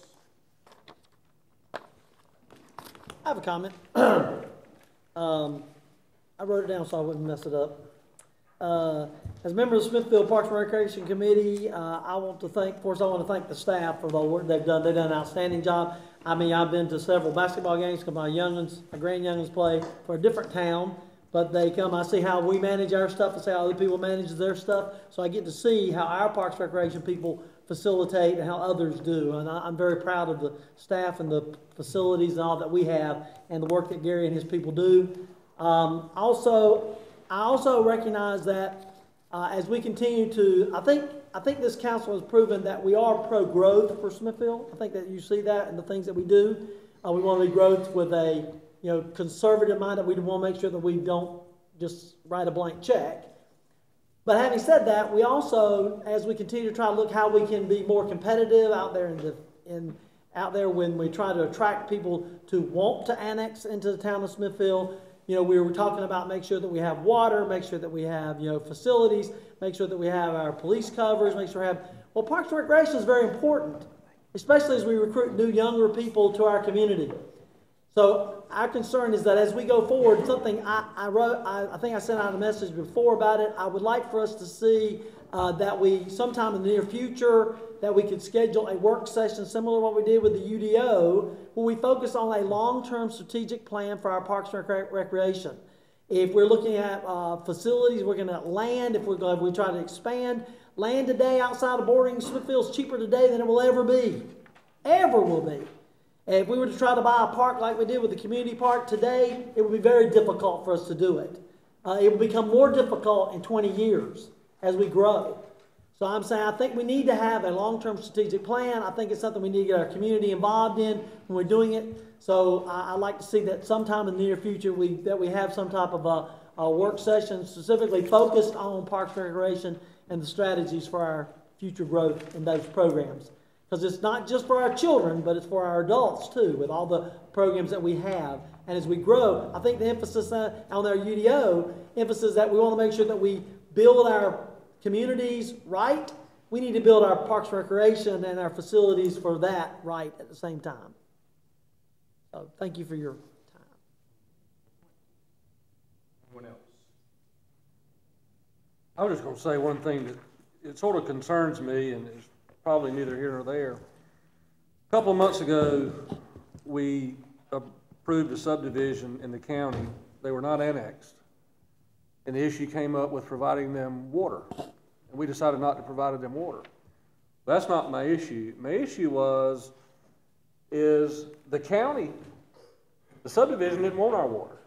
I have a comment. I wrote it down so I wouldn't mess it up. As a member of the Smithfield Parks and Recreation Committee, I want to thank the staff for the work they've done. They've done an outstanding job. I mean, I've been to several basketball games because my grand youngins play for a different town. But they come, I see how we manage our stuff, I see how other people manage their stuff. So I get to see how our Parks and Recreation people facilitate and how others do. And I'm very proud of the staff and the facilities and all that we have and the work that Gary and his people do. I also recognize that as we continue to, I think this council has proven that we are pro-growth for Smithfield. I think that you see that in the things that we do. We want to be growth with a conservative mind, that we want to make sure that we don't just write a blank check. But having said that, we also, as we continue to try to look how we can be more competitive out there out there when we try to attract people to want to annex into the town of Smithfield, we were talking about make sure that we have water, make sure that we have facilities, make sure that we have our police covers, make sure we have. Well, Parks and Recreation is very important, especially as we recruit new younger people to our community. So our concern is that as we go forward, something I wrote, I think I sent out a message before about it. I would like for us to see that we, sometime in the near future, that we could schedule a work session similar to what we did with the UDO, where we focus on a long-term strategic plan for our parks and recreation. If we're looking at facilities, we're looking at land, if we try to expand, Land today outside of Bordering Smithfield is cheaper today than it will ever be. Ever will be. And if we were to try to buy a park like we did with the community park today, it would be very difficult for us to do it. It will become more difficult in 20 years as we grow. So I'm saying I think we need to have a long-term strategic plan. I think it's something we need to get our community involved in when we're doing it. So I'd like to see that sometime in the near future that we have some type of a work session specifically focused on Parks and Recreation and the strategies for our future growth in those programs. Because it's not just for our children, but it's for our adults too, with all the programs that we have. And as we grow, I think the emphasis on our UDO, emphasis that we want to make sure that we build our communities right. We need to build our Parks and Recreation and our facilities for that right at the same time. So thank you for your time. Anyone else? I was just going to say one thing that it sort of concerns me, and it's probably neither here nor there. A couple of months ago, we approved a subdivision in the county. They were not annexed. And the issue came up with providing them water. And we decided not to provide them water. That's not my issue. My issue is the county, the subdivision didn't want our water.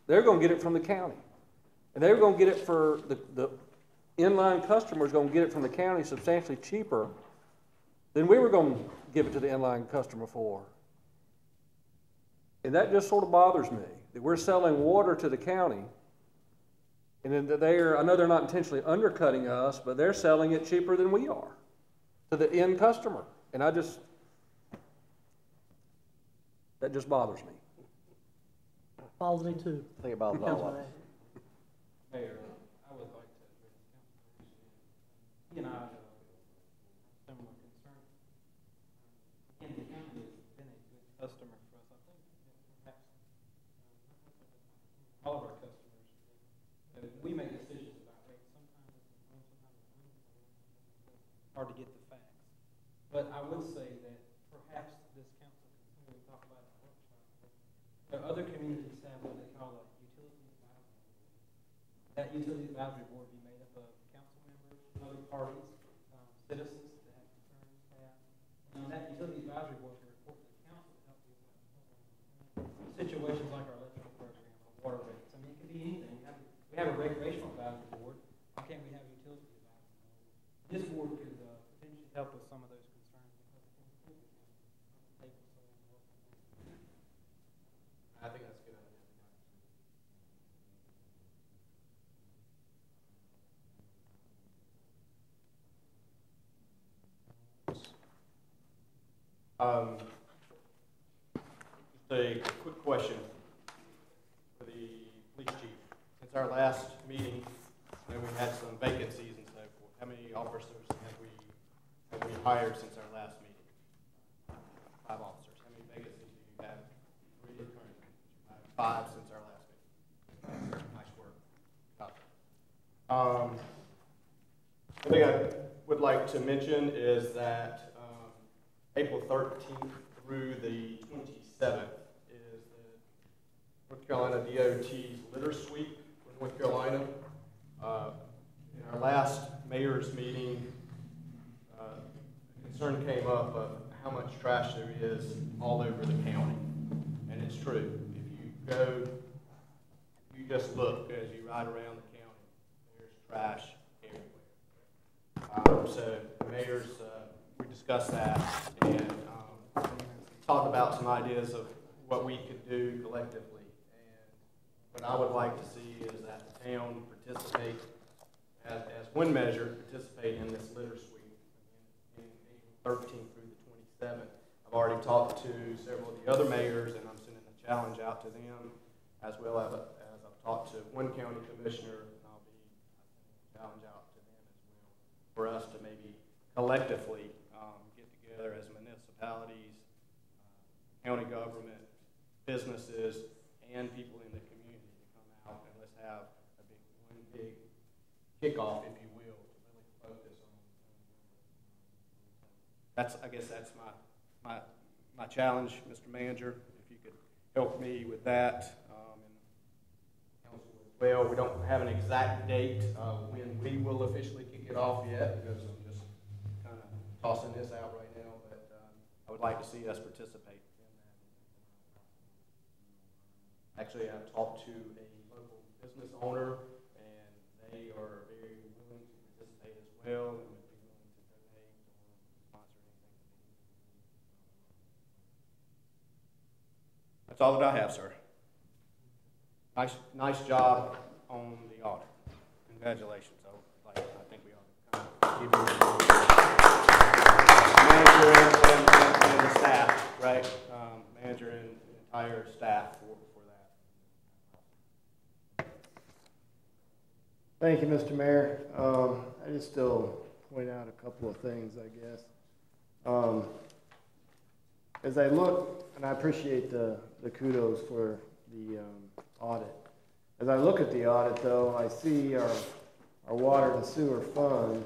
They're going to get it from the county. And they were going to get it for, the inline customers going to get it from the county substantially cheaper than we were going to give it to the inline customer for. And that just sort of bothers me, that we're selling water to the county. And then I know they're not intentionally undercutting us, but they're selling it cheaper than we are to the end customer. And that just bothers me. Bothers me too. Think about it all. Mayor, I would like to address council issue. He and I have similar concern. Again, the county has been a good customer for us. I think perhaps all of our customers. We make decisions about rates. Sometimes it's hard to get the facts. But I would say that perhaps this council can continue to talk about it in a workshop. There are other communities have what they call a utility advisory board. That utility advisory board be made up of council members, other parties, citizens that have concerns, staff. And that utility advisory board can report to the council to help you with situations like our electrical program or water rates. I mean, it could be anything. We have a recreational advisory board. Why can't we have a utility advisory board? This board could potentially help with some of those concerns. I think that's a good idea. Just a quick question for the police chief. Since our last meeting, we had some vacancies and so forth. How many officers have we hired since our last meeting? 5 officers. How many vacancies do you have? 3 currently. 5 since our last meeting. Nice work. One thing I would like to mention is that April 13th through the 27th is the North Carolina DOT's Litter Sweep for North Carolina. In our last mayor's meeting, concern came up of how much trash there is all over the county. And it's true. If you go, you just look as you ride around the county, there's trash everywhere. So the mayor's, we discussed that and talked about some ideas of what we could do collectively. And what I would like to see is that the town participate, as one measure, participate in this litter sweep in April 13th through the 27th. I've already talked to several of the other mayors, and I'm sending a challenge out to them, as well as I've talked to one county commissioner, and I'll be sending a challenge out to them as well, for us to maybe collectively get together as municipalities, county government, businesses, and people in the community to come out and let's have one big kickoff, if you will, to really focus on. I guess that's my challenge, Mr. Manager. If you could help me with that, and council as well. We don't have an exact date when we will officially kick get off yet because I'm just kind of tossing this out right now, but I would like to see us participate in that. Actually, I've talked to a local business owner, and they are very willing to participate as well, and would be willing to donate or sponsor anything. That's all that I have, sir. Nice job on the audit. Congratulations. I think we ought to give you manager and the staff, right? Manager and entire staff for that. Thank you, Mr. Mayor. I just still point out a couple of things, I guess. As I look, and I appreciate the kudos for the audit. As I look at the audit, though, I see our water and sewer fund,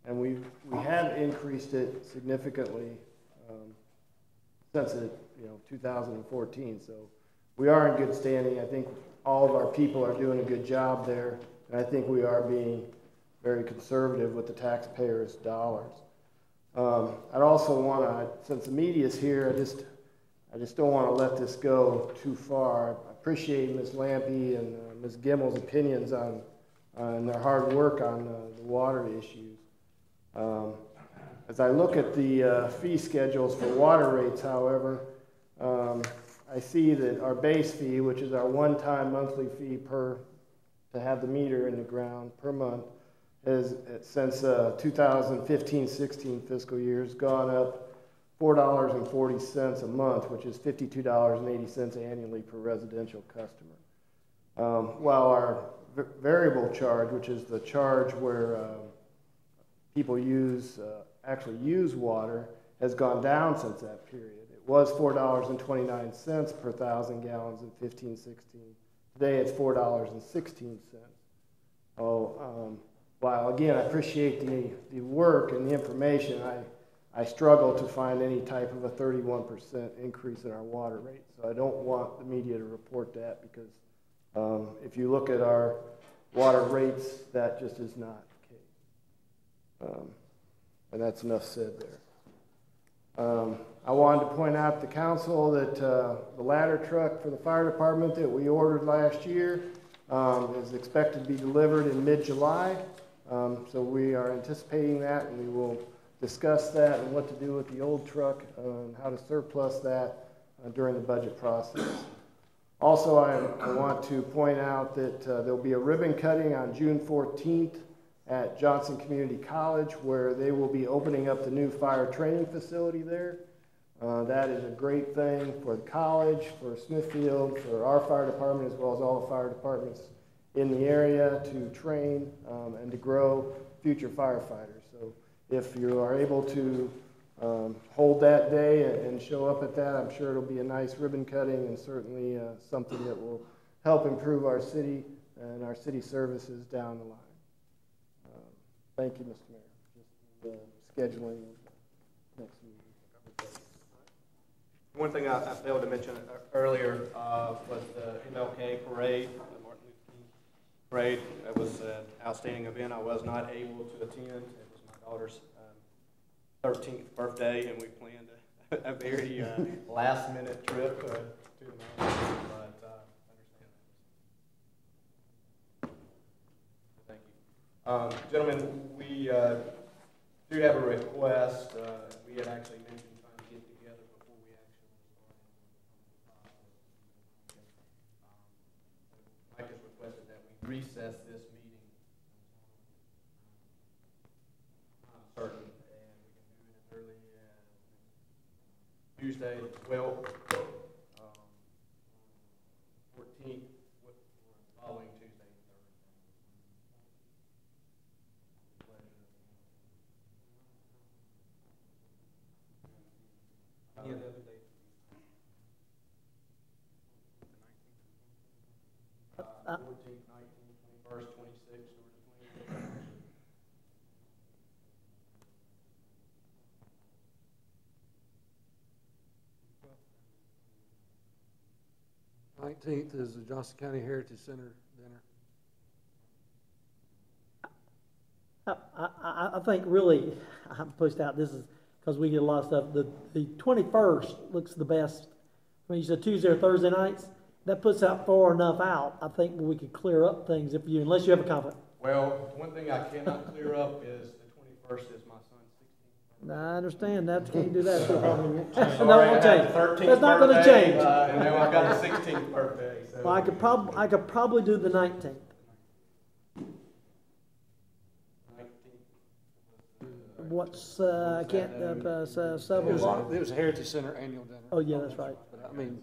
and we have increased it significantly since 2014. So we are in good standing. I think all of our people are doing a good job there, and I think we are being very conservative with the taxpayers' dollars. I'd also want to, since the media's here, I just don't want to let this go too far. I appreciate Ms. Lampy and Ms. Gimmel's opinions on their hard work on the water issues. As I look at the fee schedules for water rates, however, I see that our base fee, which is our one-time monthly fee to have the meter in the ground per month, has since 2015-16 fiscal year has gone up $4.40 a month, which is $52.80 annually per residential customer. While our variable charge, which is the charge where people actually use water, has gone down since that period. It was $4.29 per 1,000 gallons in 15-16. Today it's $4.16. While again I appreciate the work and the information, I struggle to find any type of a 31% increase in our water rate. So I don't want the media to report that, because if you look at our water rates, that just is not the case. And that's enough said there. I wanted to point out to council that the ladder truck for the fire department that we ordered last year is expected to be delivered in mid-July. So we are anticipating that, and we will discuss that and what to do with the old truck and how to surplus that during the budget process. Also, I want to point out that there'll be a ribbon cutting on June 14th at Johnson Community College, where they will be opening up the new fire training facility there. That is a great thing for the college, for Smithfield, for our fire department, as well as all the fire departments in the area, to train and to grow future firefighters. So if you are able to hold that day and show up at that, I'm sure it'll be a nice ribbon cutting, and certainly something that will help improve our city and our city services down the line. Thank you, Mr. Mayor. Just scheduling next meeting. One thing I failed to mention earlier was the MLK parade, the Martin Luther King parade. It was an outstanding event. I was not able to attend. It was my daughter's 13th birthday, and we planned a very last-minute trip to the mountains, but understand that. Thank you. Gentlemen, we do have a request. We had actually mentioned trying to get together before we actually started. Mike has requested that we recess this meeting until certain. Tuesday, 12th, 14th, following Tuesday and Thursday. Any other dates? 14th, 19th, 21st, 26th, or 28th. 19th is the Johnson County Heritage Center dinner. I think really, I'm pushed out, this is, because we get a lot of stuff, the 21st looks the best. When you said Tuesday or Thursday nights, that puts out far enough out, I think we could clear up things if you, unless you have a conflict. Well, one thing I cannot clear up is the 21st is my son's 16th. I understand that, can't do that. No, it Sorry, won't I had change. the 13th That's not gonna birthday, change. And now I've got the 16th birthday, so. Well, I could probably do the 19th. What's, I can't, 7 o'clock? It was a Heritage Center annual dinner. Oh, yeah, that's right. But I mean,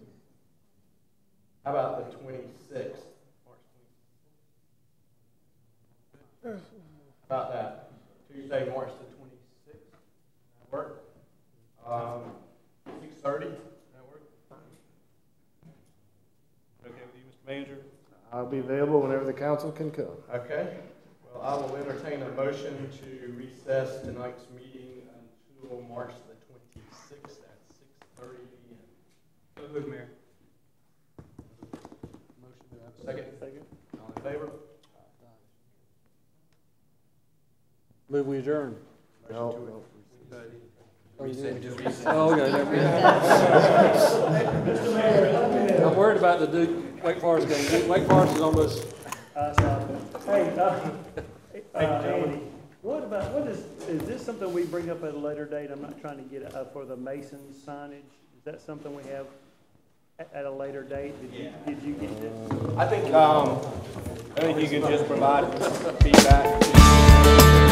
How about the 26th? March 26th? How about that? Tuesday, March the 26th? That work? 6:30? That work? Okay with you, Mr. Manager? I'll be available whenever the council can come. Okay. Well, I will entertain a motion to recess tonight's meeting until March the 26th at 6:30 p.m. So moved, Mayor. Motion, do I have a second? Second. All in favor? move we adjourn. No. Oh, you did? Just recess. Oh, okay. I'm worried about the Duke Wake Forest game. Wake Forest is almost. Hey, Andy, what is this something we bring up at a later date? I'm not trying to get it for the Masons signage. Is that something we have at a later date? Did you get this? I think you can just provide feedback.